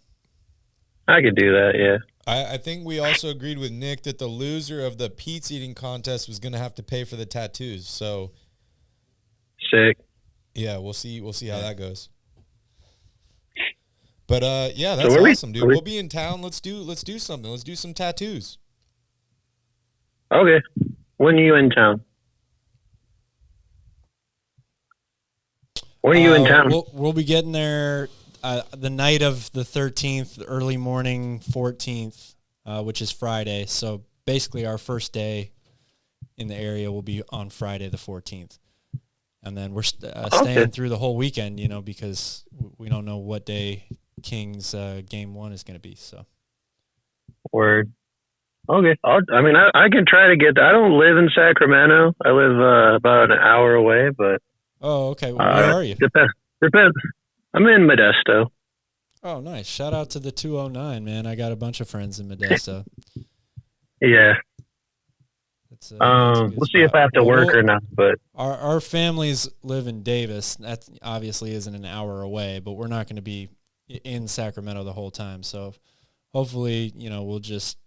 I could do that. Yeah. I think we also agreed with Nick that the loser of the pizza eating contest was going to have to pay for the tattoos. So Sick. yeah, we'll see how that goes. But yeah, So that's where awesome, dude. where we- We'll be in town. Let's do something. Let's do some tattoos. Okay. When are you in town? When are you in town? We'll be getting there the night of the 13th, early morning 14th, which is Friday. So basically our first day in the area will be on Friday the 14th. And then we're staying through the whole weekend, because we don't know what day Kings game 1 is going to be. So, Word. Okay. I can try to get there. I don't live in Sacramento. I live about an hour away, but. Oh, okay. Well, where are you? Depends. I'm in Modesto. Oh, nice. Shout out to the 209, man. I got a bunch of friends in Modesto. Yeah. That's we'll see if I have to work or not, but our families live in Davis. That obviously isn't an hour away, but we're not going to be in Sacramento the whole time. So hopefully, we'll just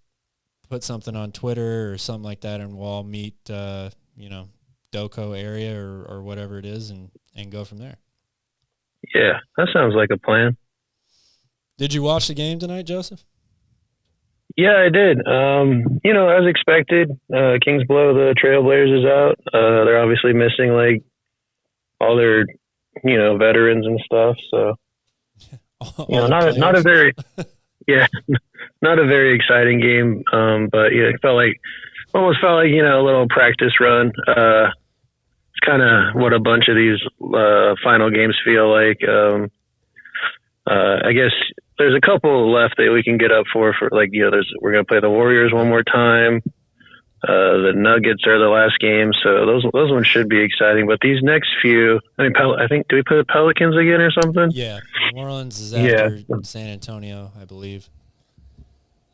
put something on Twitter or something like that, and we'll all meet, Doco area or whatever it is, and go from there. Yeah, that sounds like a plan. Did you watch the game tonight, Joseph? Yeah, I did. As expected, Kings blow the Trailblazers out. They're obviously missing all their, veterans and stuff. So, not a very, not a very exciting game. But yeah, it almost felt like a little practice run. It's kind of what a bunch of these final games feel like. I guess there's a couple left that we can get up for we're going to play the Warriors one more time. The Nuggets are the last game, so those ones should be exciting. But these next few, I think, do we play the Pelicans again or something? Yeah, New Orleans is after San Antonio, I believe.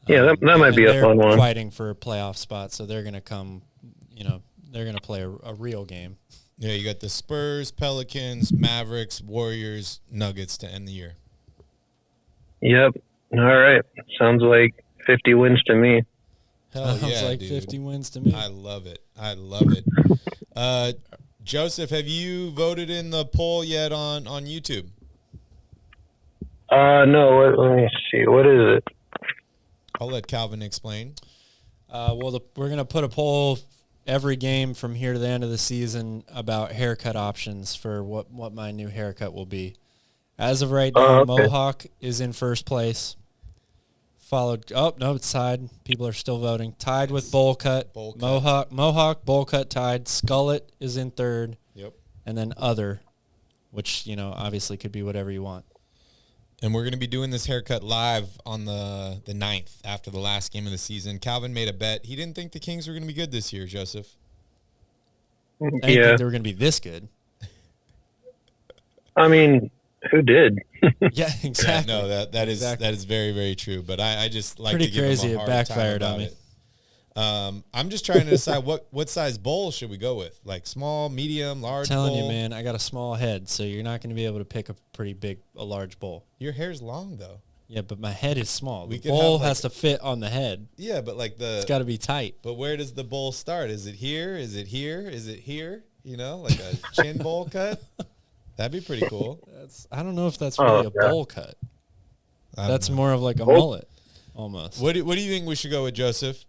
Yeah, that might be a fun one. They're fighting for a playoff spot, so they're going to come. They're going to play a real game. Yeah, you got the Spurs, Pelicans, Mavericks, Warriors, Nuggets to end the year. Yep. All right. Sounds like 50 wins to me. Hell Sounds yeah, like dude. 50 wins to me. I love it. Joseph, have you voted in the poll yet on YouTube? No. Let me see. What is it? I'll let Calvin explain. We're going to put a poll every game from here to the end of the season about haircut options for what my new haircut will be. As of right now, Mohawk is in first place. Followed, it's tied. People are still voting. Tied with bowl cut. Mohawk, bowl cut tied. Skullet is in third. Yep. And then other, which, obviously could be whatever you want. And we're going to be doing this haircut live on the 9th after the last game of the season. Calvin made a bet. He didn't think the Kings were going to be good this year, Joseph. I didn't think they were going to be this good. I mean, who did? Yeah, exactly. Yeah, no, that is very, very true. But I just like pretty to give crazy. him a hard It backfired time on me. it. I'm just trying to decide what size bowl should we go with? Like small, medium, large I'm telling bowl? you, man, I got a small head, so you're not going to be able to pick a large bowl. Your hair's long, though. Yeah, but my head is small. We The could bowl have, has to fit on the head. Yeah, but It's got to be tight. But where does the bowl start? Is it here? Is it here? Is it here? Like a chin bowl cut? That'd be pretty cool. I don't know if that's really a bowl cut. That's more of like a mullet, almost. What do you think we should go with, Joseph?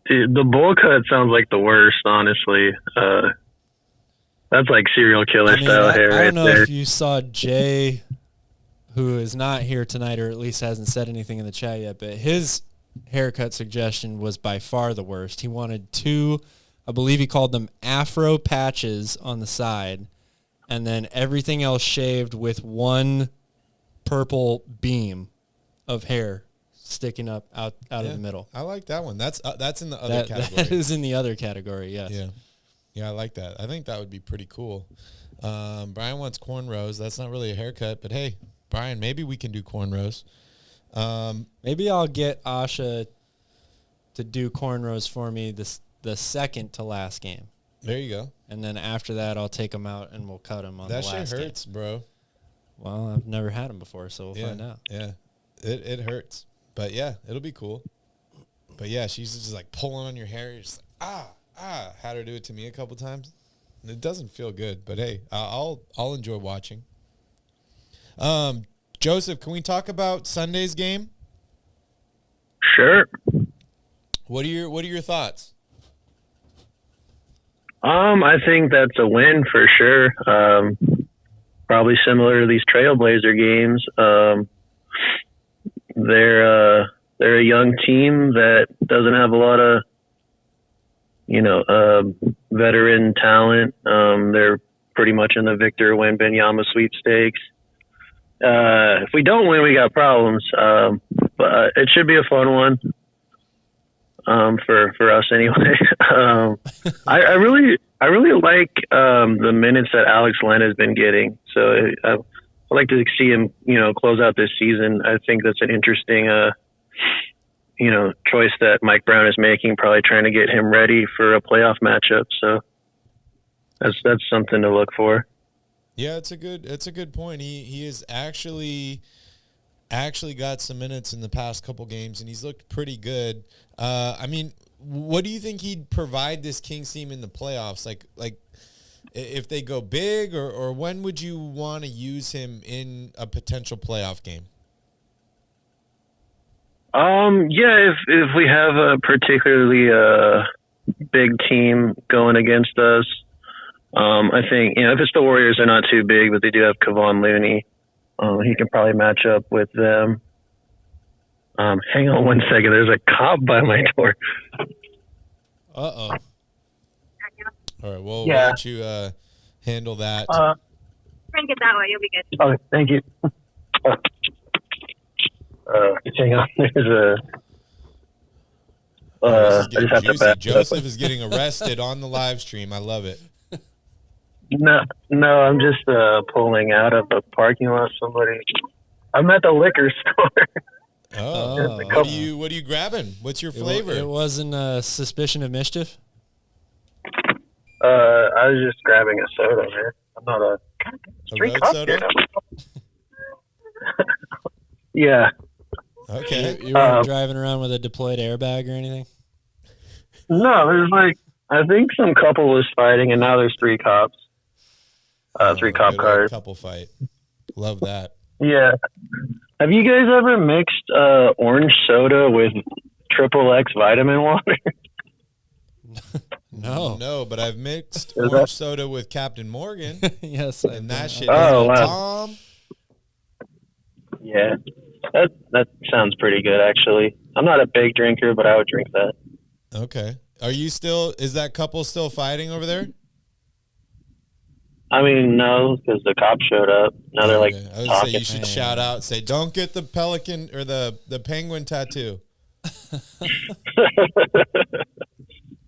Dude, the bowl cut sounds like the worst, honestly. That's like serial killer style hair right there. I don't know if you saw Jay, who is not here tonight, or at least hasn't said anything in the chat yet, but his haircut suggestion was by far the worst. He wanted two, I believe he called them afro patches on the side, and then everything else shaved with one purple beam of hair sticking up out of the middle. I like that one. That's in the other category. That is in the other category, yes. Yeah, I like that. I think that would be pretty cool. Brian wants cornrows. That's not really a haircut, but hey, Brian, maybe we can do cornrows. Maybe I'll get Asha to do cornrows for me the second to last game. There you go. And then after that, I'll take them out and we'll cut them on the last game. That shit hurts, bro. Well, I've never had them before, so we'll find out. Yeah, it hurts. But yeah, it'll be cool. But yeah, she's just like pulling on your hair. You're just like, had her do it to me a couple times. It doesn't feel good, but hey, I'll enjoy watching. Joseph, can we talk about Sunday's game? Sure. What are your thoughts? I think that's a win for sure. Probably similar to these Trailblazer games. They're a young team that doesn't have a lot of, veteran talent. They're pretty much in the Victor Wembanyama sweepstakes. If we don't win, we got problems. But it should be a fun one. For us anyway. I really like the minutes that Alex Len has been getting. So I'd like to see him, close out this season. I think that's an interesting, choice that Mike Brown is making, probably trying to get him ready for a playoff matchup. So that's something to look for. Yeah, it's a good point. He is actually got some minutes in the past couple games, and he's looked pretty good. What do you think he'd provide this Kings team in the playoffs? Like if they go big, or when would you want to use him in a potential playoff game? If we have a particularly big team going against us, I think, if it's the Warriors, they're not too big, but they do have Kevon Looney. He can probably match up with them. Hang on one second. There's a cop by my door. Uh-oh. All right, well, Yeah. why don't you handle that? Drink it that way. You'll be good. Okay, thank you. Hang on. There's This is I getting just have to juicy. back up. Joseph is getting arrested on the live stream. I love it. No, I'm just pulling out of a parking lot. I'm at the liquor store. Oh, what are you grabbing? What's your flavor? It wasn't a suspicion of mischief? I was just grabbing a soda, man. I'm not a road soda? Yeah. Okay. You weren't driving around with a deployed airbag or anything? No, there's I think some couple was fighting, and now there's 3 cops. 3 cop Good old cars. couple fight. Love that. Yeah. Have you guys ever mixed orange soda with XXX vitamin water? No, but I've mixed Is orange soda with Captain Morgan. Yes. And that shit. Oh, wow. Tom. Yeah. That sounds pretty good, actually. I'm not a big drinker, but I would drink that. Okay. Is that couple still fighting over there? I mean, no, because the cops showed up. Now they're like I would say talking. you should shout out, say, don't get the pelican or the penguin tattoo.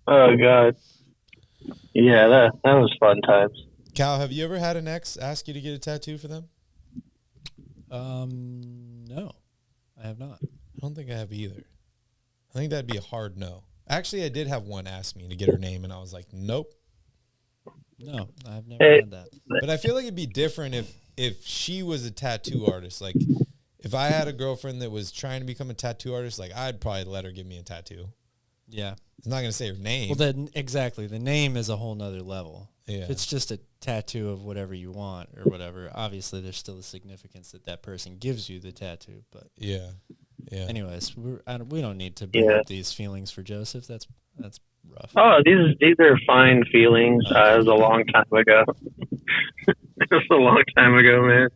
Oh, God. Yeah, that was fun times. Cal, have you ever had an ex ask you to get a tattoo for them? No, I have not. I don't think I have either. I think that'd be a hard no. Actually, I did have one ask me to get her name, and I was like, nope. No, I've never had that. But I feel like it'd be different if she was a tattoo artist. Like, if I had a girlfriend that was trying to become a tattoo artist, like, I'd probably let her give me a tattoo. Yeah. I'm not going to say her name. Well, then exactly. The name is a whole nother level. Yeah. If it's just a tattoo of whatever you want or whatever, obviously there's still a significance that person gives you the tattoo. But yeah. Anyways, we don't need to bring up these feelings for Joseph. That's rough. Oh, these are fine feelings. It was a long time ago. It was a long time ago, man.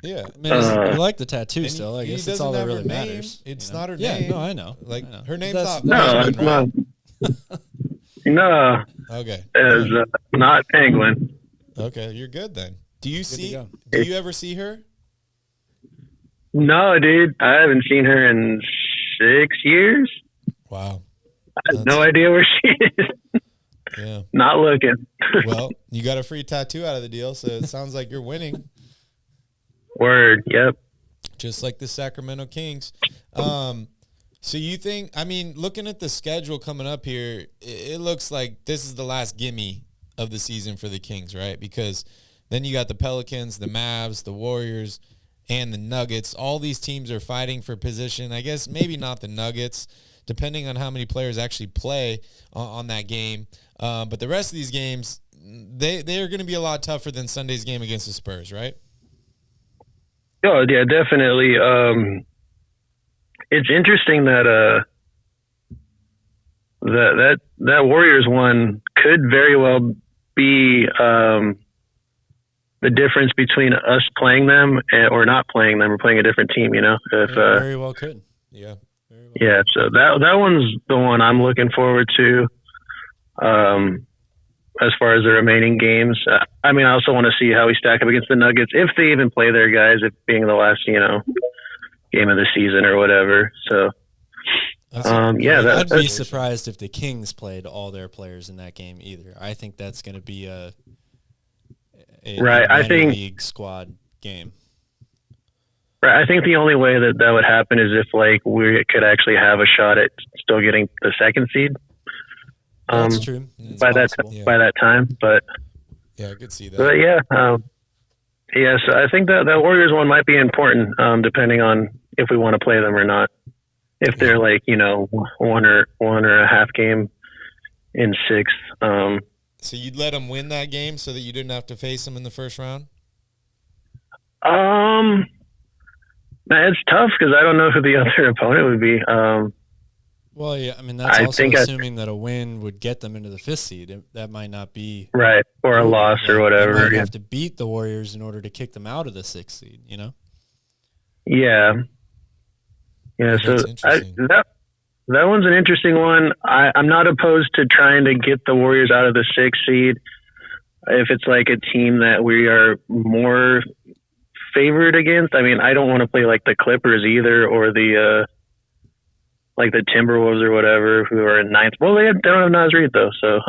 Yeah. I mean, you like the tattoo still. I guess that's all that really matters. It's not her Yeah, name. no, I know. Like, I know. her name's That's- not No, it's Penguin, not. No, Okay. it's not Penguin. Okay, you're good then. Do you go. do you ever see her? No, dude, I haven't seen her in 6 years. Wow. I have no idea where she is. Yeah. Not looking. Well, you got a free tattoo out of the deal, so it sounds like you're winning. Word. Yep. Just like the Sacramento Kings. So you think, I mean, looking at the schedule coming up here, it looks like this is the last gimme of the season for the Kings, right? Because then you got the Pelicans, the Mavs, the Warriors, and the Nuggets. All these teams are fighting for position. I guess maybe not the Nuggets, depending on how many players actually play on that game. But the rest of these games, they are going to be a lot tougher than Sunday's game against the Spurs, right? Oh, yeah, definitely. It's interesting that that Warriors one could very well be the difference between us playing them or not playing them or playing a different team. You know, if very well could. Yeah. Very well. Yeah, so that one's the one I'm looking forward to. As far as the remaining games, I mean, I also want to see how we stack up against the Nuggets if they even play their guys, it being the last game of the season or whatever. So, I'd be surprised if the Kings played all their players in that game either. I think that's going to be a I think league squad game. Right, I think the only way that would happen is if we could actually have a shot at still getting the second seed. That's true. By that time, but yeah, I could see that. But so I think that Warriors one might be important, depending on if we want to play them or not. If they're one or a half game in sixth. So you'd let them win that game so that you didn't have to face them in the first round? It's tough because I don't know who the other opponent would be. Well, yeah, I mean, that's also assuming that a win would get them into the fifth seed. That might not be right, or a loss or whatever. They might have to beat the Warriors in order to kick them out of the sixth seed. You know? Yeah. So that one's an interesting one. I'm not opposed to trying to get the Warriors out of the sixth seed if it's like a team that we are more favored against. I mean, I don't want to play like the Clippers either, or the the Timberwolves or whatever, who are in ninth. Well, they don't have Naz Reid though. So,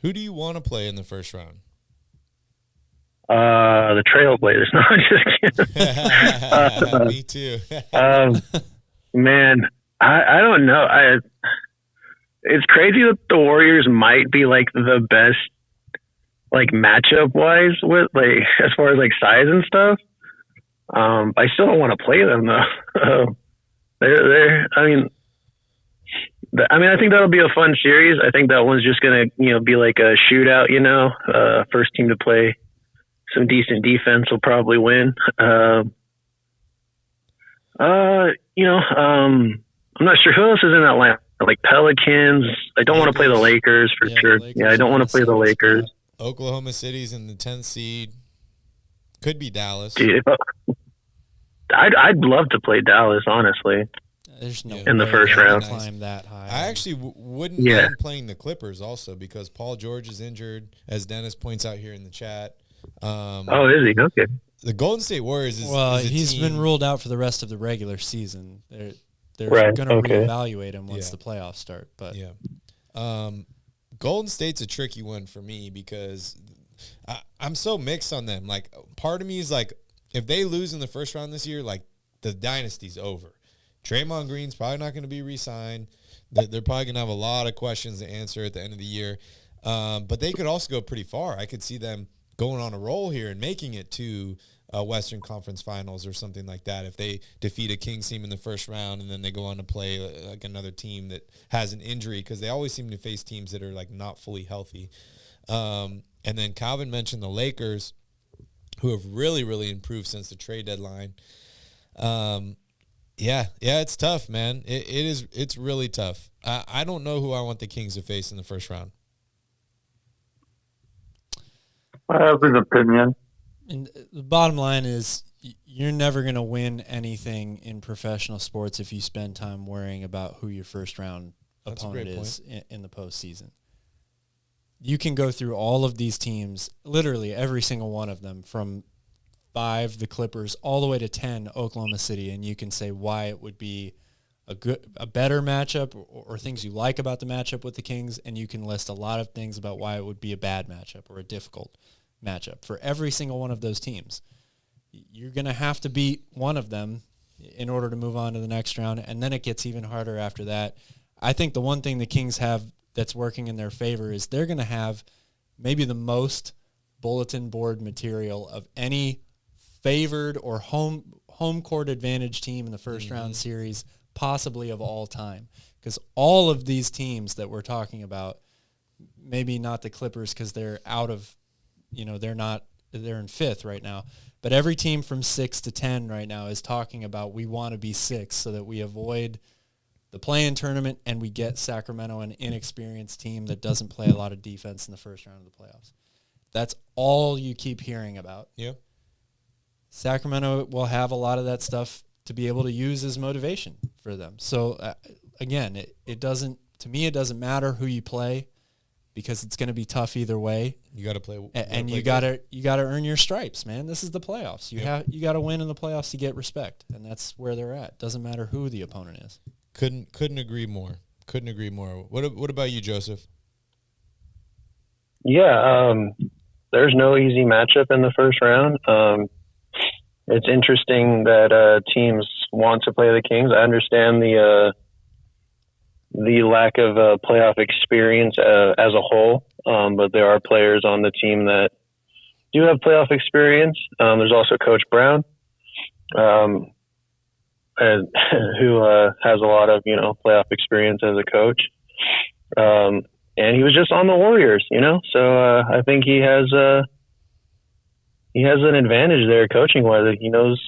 who do you want to play in the first round? The Trailblazers. No, I'm just kidding. Me too. Man, I don't know. It's crazy that the Warriors might be the best, matchup wise with as far as size and stuff. I still don't want to play them though. I think that'll be a fun series. I think that one's just gonna, be like a shootout. First team to play some decent defense will probably win. I'm not sure who else is in that line. Pelicans. I don't want to play the Lakers for sure. I don't want to play the Lakers. Oklahoma City's in the 10th seed. Could be Dallas. Dude, I'd love to play Dallas, honestly. There's no in the first round. Climb that high. I actually wouldn't mind playing the Clippers also because Paul George is injured, as Dennis points out here in the chat. Is he? Okay. The Golden State Warriors is he's been ruled out for the rest of the regular season. They're going to reevaluate him once the playoffs start. But Golden State's a tricky one for me because I'm so mixed on them. Part of me is if they lose in the first round this year, the dynasty's over. Draymond Green's probably not going to be re-signed. They're probably going to have a lot of questions to answer at the end of the year. But they could also go pretty far. I could see them going on a roll here and making it to Western Conference Finals or something like that if they defeat a Kings team in the first round and then they go on to play another team that has an injury because they always seem to face teams that are not fully healthy. And then Calvin mentioned the Lakers, who have really, really improved since the trade deadline. It's tough, man. It's really tough. I don't know who I want the Kings to face in the first round. I have an opinion. And the bottom line is you're never going to win anything in professional sports if you spend time worrying about who your first round opponent is in the postseason. You can go through all of these teams, literally every single one of them, from 5, the Clippers, all the way to 10, Oklahoma City, and you can say why it would be a better matchup or things you like about the matchup with the Kings, and you can list a lot of things about why it would be a bad matchup or a difficult matchup for every single one of those teams. You're going to have to beat one of them in order to move on to the next round, and then it gets even harder after that. I think the one thing the Kings have that's working in their favor is they're going to have maybe the most bulletin board material of any favored or home court advantage team in the first round series possibly of all time, because all of these teams that we're talking about, maybe not the Clippers because they're out of, they're in 5th right now, but every team from 6 to 10 right now is talking about we want to be 6 so that we avoid the play-in tournament, and we get Sacramento, an inexperienced team that doesn't play a lot of defense in the first round of the playoffs. That's all you keep hearing about. Yeah. Sacramento will have a lot of that stuff to be able to use as motivation for them. So, again, it doesn't – to me, it doesn't matter who you play because it's going to be tough either way. You got to play – and you got to earn your stripes, man. This is the playoffs. You got to win in the playoffs to get respect, and that's where they're at. Doesn't matter who the opponent is. Couldn't agree more. Couldn't agree more. What about you, Joseph? Yeah, there's no easy matchup in the first round. It's interesting that teams want to play the Kings. I understand the lack of playoff experience as a whole, but there are players on the team that do have playoff experience. There's also Coach Brown, who has a lot of playoff experience as a coach, and he was just on the Warriors, So I think he has an advantage there coaching wise. He knows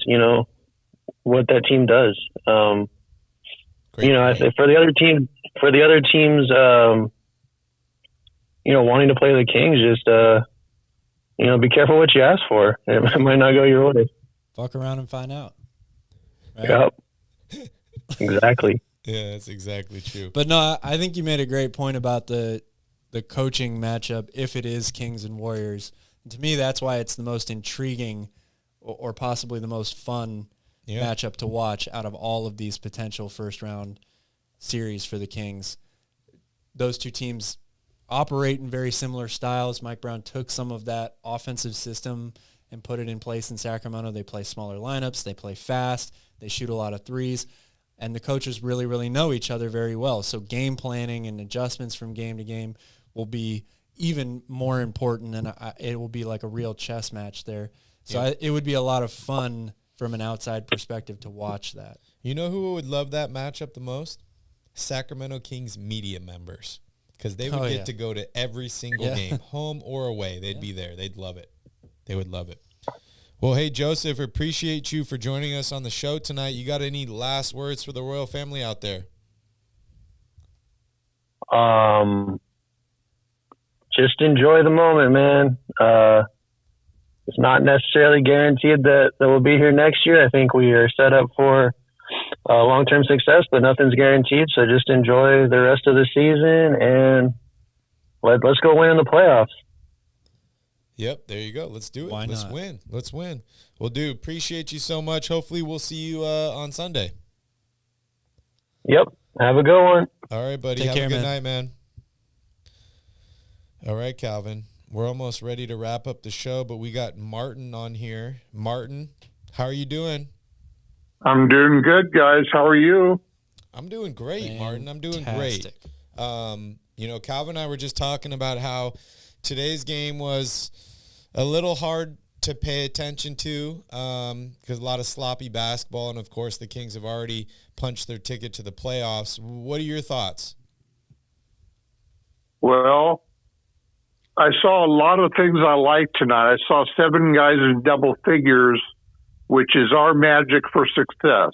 what that team does. I think for the other teams, wanting to play the Kings, just be careful what you ask for. It might not go your way. Fuck around and find out. Right? Yep. Exactly. Yeah, that's exactly true. But no, I think you made a great point about the coaching matchup if it is Kings and Warriors. And to me, that's why it's the most intriguing or possibly the most fun matchup to watch out of all of these potential first-round series for the Kings. Those two teams operate in very similar styles. Mike Brown took some of that offensive system and put it in place in Sacramento. They play smaller lineups. They play fast. They shoot a lot of threes. And the coaches really, really know each other very well. So game planning and adjustments from game to game will be even more important, and it will be like a real chess match there. So it would be a lot of fun from an outside perspective to watch that. You know who would love that matchup the most? Sacramento Kings media members, because they would get to go to every single game, home or away. They'd be there. They'd love it. They would love it. Well, hey, Joseph, appreciate you for joining us on the show tonight. You got any last words for the royal family out there? Just enjoy the moment, man. It's not necessarily guaranteed that we'll be here next year. I think we are set up for long-term success, but nothing's guaranteed. So just enjoy the rest of the season and let's go win in the playoffs. Yep, there you go. Let's do it. Why Let's not? win. Let's win. Well, dude, appreciate you so much. Hopefully we'll see you on Sunday. Yep. Have a good one. All right, buddy. Take Have care, a good man. night, man. All right, Calvin. We're almost ready to wrap up the show, but we got Martin on here. Martin, how are you doing? I'm doing good, guys. How are you? I'm doing great, Martin. I'm doing great. Fantastic. Calvin and I were just talking about how today's game was a little hard to pay attention to because a lot of sloppy basketball, and, of course, the Kings have already punched their ticket to the playoffs. What are your thoughts? Well, I saw a lot of things I liked tonight. I saw 7 guys in double figures, which is our magic for success.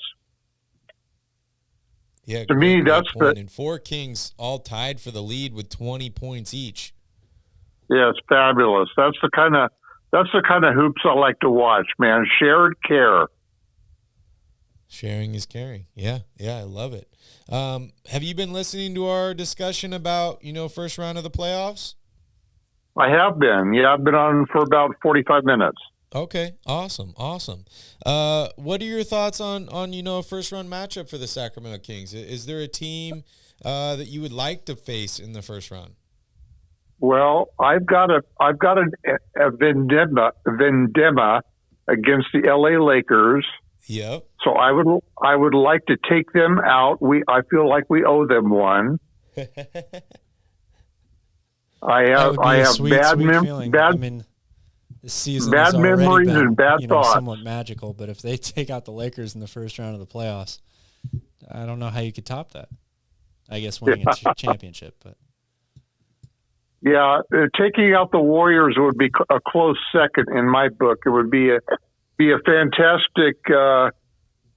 Yeah, to me, that's point. And 4 Kings all tied for the lead with 20 points each. Yeah, it's fabulous. That's the kind of hoops I like to watch, man. Shared care. Sharing is caring. Yeah, I love it. Have you been listening to our discussion about, first round of the playoffs? I have been. Yeah, I've been on for about 45 minutes. Okay, awesome. What are your thoughts on a first round matchup for the Sacramento Kings? Is there a team that you would like to face in the first round? Well, I've got a vendetta against the LA Lakers. Yep. So I would like to take them out. I feel like we owe them one. I have bad memories. This season bad memories been, and bad thoughts. Somewhat magical, but if they take out the Lakers in the first round of the playoffs, I don't know how you could top that. I guess winning a championship, but yeah, taking out the Warriors would be a close second in my book. It would be a fantastic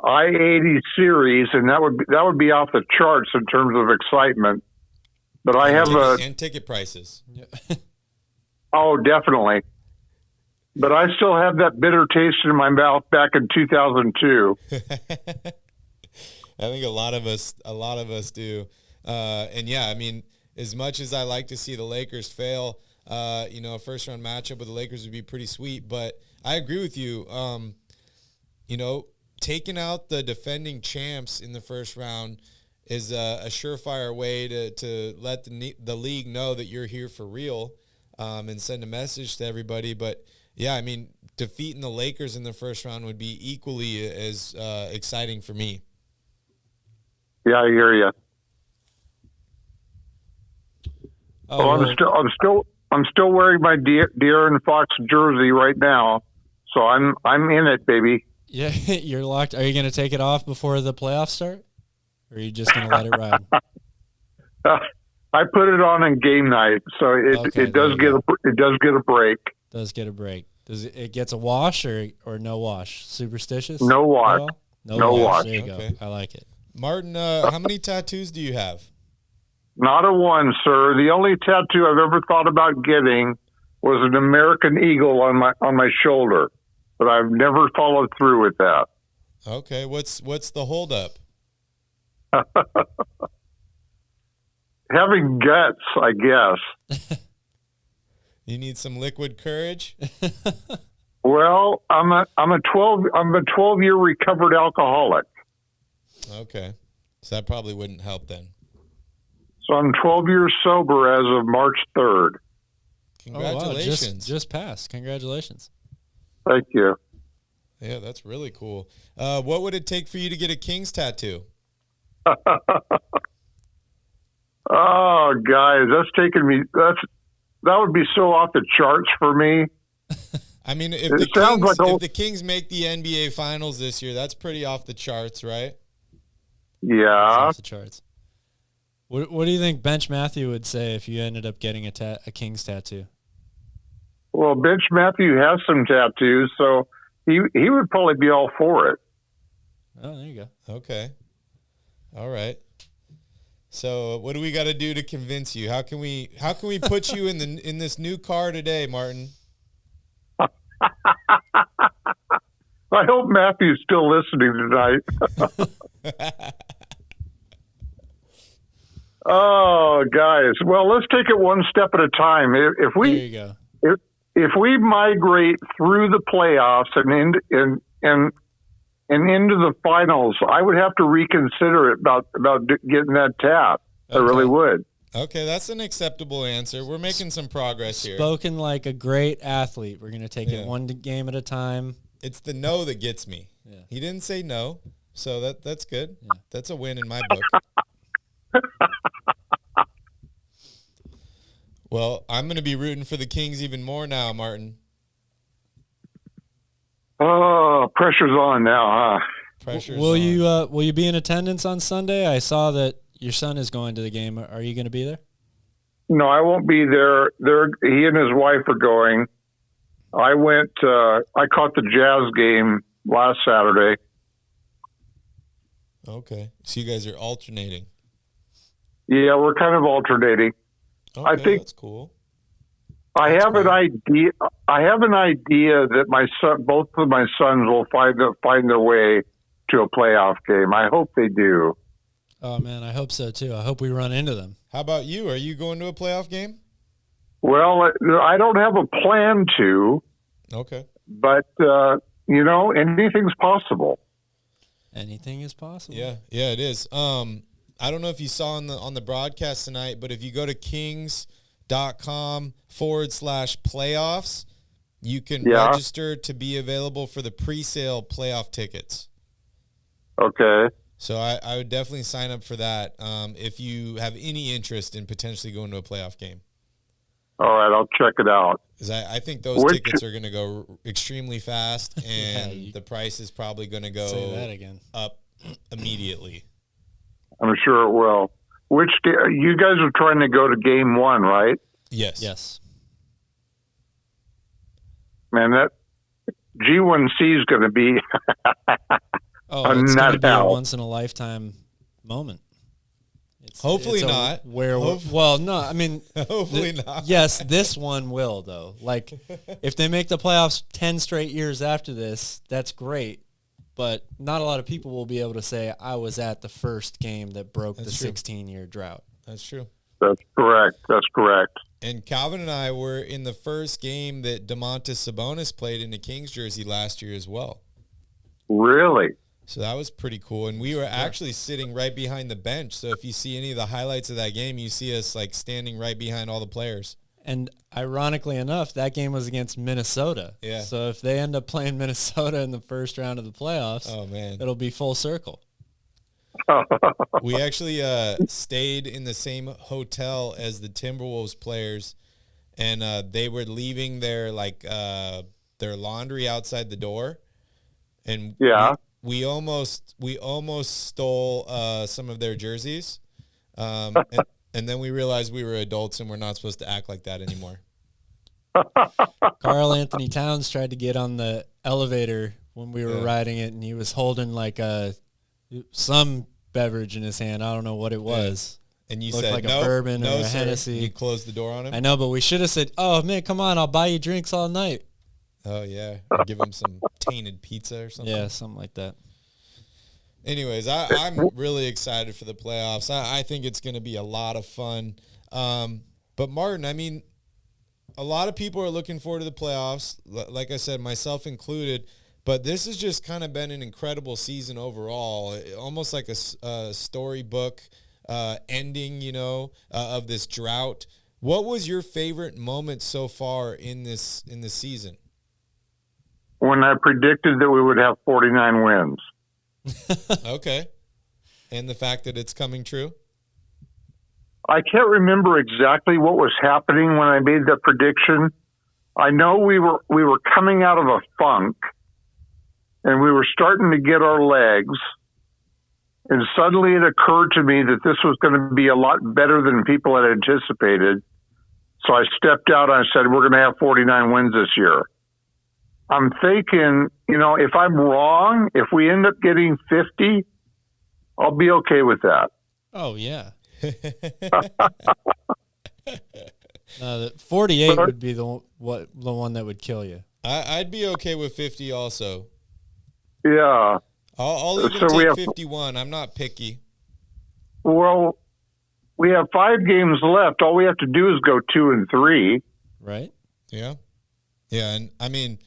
I-80 series, and that would be off the charts in terms of excitement. But I have and ticket prices. Oh, definitely. But I still have that bitter taste in my mouth back in 2002. I think a lot of us do. And yeah, I mean, as much as I like to see the Lakers fail, a first round matchup with the Lakers would be pretty sweet. But I agree with you. Taking out the defending champs in the first round is a surefire way to let the league know that you're here for real, and send a message to everybody. But yeah, I mean, defeating the Lakers in the first round would be equally as exciting for me. Yeah, I hear you. I'm still wearing my De'Aaron Fox jersey right now, so I'm in it, baby. Yeah, you're locked. Are you going to take it off before the playoffs start, or are you just going to let it ride? I put it on game night, so it does get a break. Does get a break? Does it gets a wash or no wash? Superstitious? No wash. No wash. There you go. I like it. Martin, how many tattoos do you have? Not a one, sir. The only tattoo I've ever thought about getting was an American Eagle on my shoulder, but I've never followed through with that. Okay, what's the holdup? Having guts, I guess. You need some liquid courage. Well, I'm a 12-year recovered alcoholic. Okay, so that probably wouldn't help then. So I'm 12 years sober as of March 3rd. Congratulations. Oh, wow. Just passed. Congratulations. Thank you. Yeah, that's really cool. What would it take for you to get a Kings tattoo? Oh, guys, that's taking me. That would be so off the charts for me. I mean, if the Kings make the NBA Finals this year, that's pretty off the charts, right? Yeah. Off the charts. What do you think Bench Matthew would say if you ended up getting a Kings tattoo? Well, Bench Matthew has some tattoos, so he would probably be all for it. Oh, there you go. Okay. All right. So, what do we got to do to convince you? How can we put you in this new car today, Martin? I hope Matthew's still listening tonight. Oh, guys. Well, let's take it one step at a time. If we there you go. If we migrate through the playoffs and into the finals, I would have to reconsider it about getting that tat. Okay. I really would. Okay, that's an acceptable answer. We're making some progress here. Spoken like a great athlete. We're going to take it one game at a time. It's the no that gets me. Yeah. He didn't say no, so that's good. Yeah. That's a win in my book. Well, I'm going to be rooting for the Kings even more now, Martin. Oh, pressure's on now, huh? Pressure's will on. Will you be in attendance on Sunday? I saw that your son is going to the game. Are you going to be there? No, I won't be there. He and his wife are going. I went. I caught the Jazz game last Saturday. Okay, so you guys are alternating. Yeah, we're kind of alternating. Okay, I think that's cool. I have an idea that both of my sons will find their way to a playoff game. I hope they do. Oh man, I hope so too. I hope we run into them. How about you? Are you going to a playoff game? Well, I don't have a plan to. Okay. But anything's possible. Anything is possible. Yeah, it is. I don't know if you saw on the broadcast tonight, but if you go to kings.com/playoffs, you can register to be available for the pre-sale playoff tickets. Okay. So I would definitely sign up for that if you have any interest in potentially going to a playoff game. All right, I'll check it out. Because I think those tickets are going to go extremely fast, and the price is probably going to go up immediately. I'm sure it will. You guys are trying to go to game one, right? Yes. Man, that G1C is going to be. Oh, it's going to be a hell. once in a lifetime moment. Hopefully not. Well, no, I mean, Hopefully not. Yes, this one will though. Like, if they make the playoffs 10 straight years after this, that's great. But not a lot of people will be able to say, I was at the first game that broke the 16-year drought. That's true. That's correct. And Calvin and I were in the first game that Domantas Sabonis played in the Kings jersey last year as well. Really? So that was pretty cool. And we were actually sitting right behind the bench. So if you see any of the highlights of that game, you see us like standing right behind all the players. And ironically enough, that game was against Minnesota. Yeah. So if they end up playing Minnesota in the first round of the playoffs, oh man, it'll be full circle. We actually stayed in the same hotel as the Timberwolves players, and they were leaving their their laundry outside the door, and we almost stole some of their jerseys, and then we realized we were adults and we're not supposed to act like that anymore. Karl Anthony Towns tried to get on the elevator when we were riding it, and he was holding like some beverage in his hand. I don't know what it was. And you looked said, like no, a bourbon or a sir. Hennessy. You closed the door on him? I know, but we should have said, oh, man, come on, I'll buy you drinks all night. Oh, yeah. Or give him some tainted pizza or something. Yeah, something like that. Anyways, I'm really excited for the playoffs. I think it's going to be a lot of fun. But, Martin, I mean, a lot of people are looking forward to the playoffs, like I said, myself included. But this has just kind of been an incredible season overall, almost like a storybook ending, of this drought. What was your favorite moment so far in this season? When I predicted that we would have 49 wins. Okay. And the fact that it's coming true? I can't remember exactly what was happening when I made that prediction. I know we were coming out of a funk, and we were starting to get our legs, and suddenly it occurred to me that this was going to be a lot better than people had anticipated. So I stepped out and I said, we're going to have 49 wins this year. I'm thinking, if I'm wrong, if we end up getting 50, I'll be okay with that. Oh, yeah. 48 would be the one that would kill you. I'd be okay with 50 also. Yeah. I'll even take 51. I'm not picky. Well, we have 5 games left. All we have to do is go 2 and 3. Right? Yeah. Yeah, and I mean,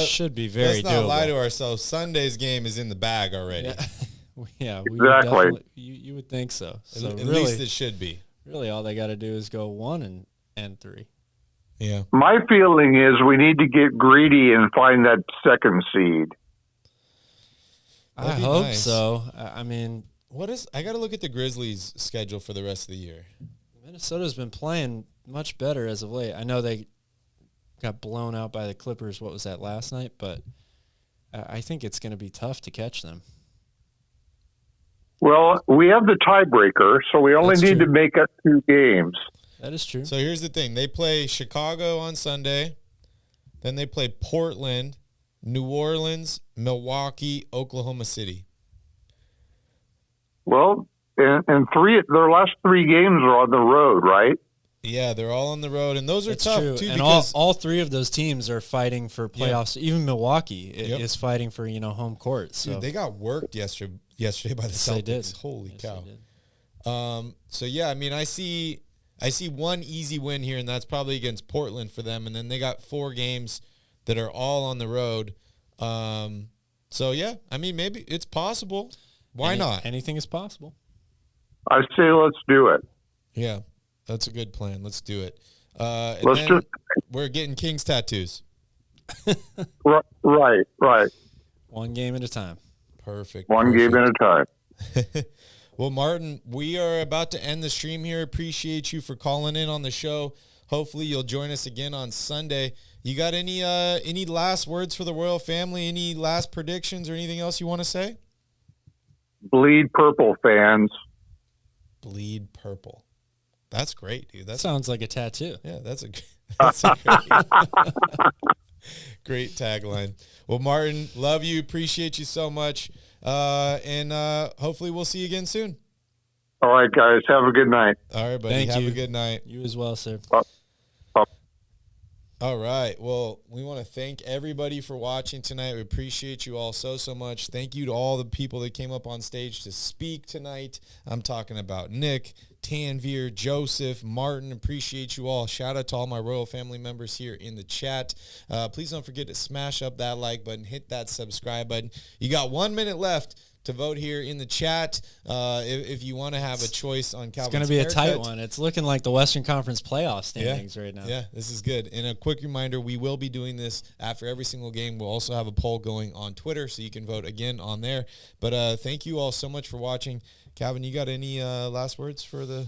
should be very doable. Let's not lie to ourselves. Sunday's game is in the bag already. Yeah, exactly. You would think so. At least it should be. Really, all they got to do is go 1 and 3. Yeah. My feeling is we need to get greedy and find that second seed. I hope so. I mean, I got to look at the Grizzlies' schedule for the rest of the year. Minnesota's been playing much better as of late. I know they got blown out by the Clippers. What was that, last night? But I think it's going to be tough to catch them. Well, we have the tiebreaker, so we only need to make up 2 games. That is true. So here's the thing. They play Chicago on Sunday. Then they play Portland, New Orleans, Milwaukee, Oklahoma City. Well, and their last 3 games are on the road, right? Yeah, they're all on the road, and those are tough, true. too. And because all 3 of those teams are fighting for playoffs. Yeah. Even Milwaukee is fighting for, home court. So. Dude, they got worked yesterday by the Celtics. They did. Holy cow. So, yeah, I mean, I see one easy win here, and that's probably against Portland for them, and then they got 4 games that are all on the road. So, yeah, I mean, maybe it's possible. Why not? Anything is possible. I say let's do it. Yeah, that's a good plan. Let's do it. Let's do it. We're getting Kings tattoos. Right. 1 game at a time. Perfect. One game at a time. Well, Martin, we are about to end the stream here. Appreciate you for calling in on the show. Hopefully you'll join us again on Sunday. You got any last words for the royal family? Any last predictions or anything else you want to say? Bleed purple, fans. Bleed purple. That's great, dude. That sounds like a tattoo. Yeah, that's a great tagline. Well, Martin, love you. Appreciate you so much. And hopefully we'll see you again soon. All right, guys. Have a good night. All right, buddy. Thank Have you. a good night. You as well, sir. All right. Well, we want to thank everybody for watching tonight. We appreciate you all so much. Thank you to all the people that came up on stage to speak tonight. I'm talking about Nick, Tanvir, Joseph, Martin. Appreciate you all. Shout out to all my Royal family members here in the chat. Please don't forget to smash up that like button, hit that subscribe button. You got 1 minute left to vote here in the chat. If you want to have a choice on Calvin's It's going to be a tight haircut. one. It's looking like the Western Conference playoff standings right now. Yeah, this is good. And a quick reminder, we will be doing this after every single game. We'll also have a poll going on Twitter, so you can vote again on there. But thank you all so much for watching. Calvin, you got any last words for the...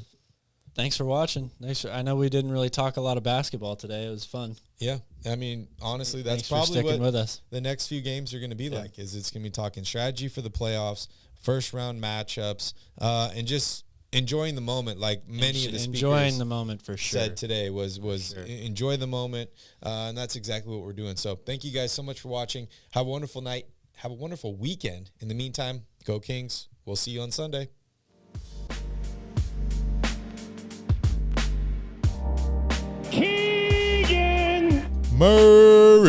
Thanks for watching. I know we didn't really talk a lot of basketball today. It was fun. Yeah, I mean, honestly, that's Thanks for probably sticking what with us. the next few games are going to be like. Is it's going to be talking strategy for the playoffs, first round matchups, and just enjoying the moment. Like many of the speakers enjoying the moment for sure. said today was enjoy the moment, and that's exactly what we're doing. So thank you guys so much for watching. Have a wonderful night. Have a wonderful weekend. In the meantime, go Kings. We'll see you on Sunday. Murray.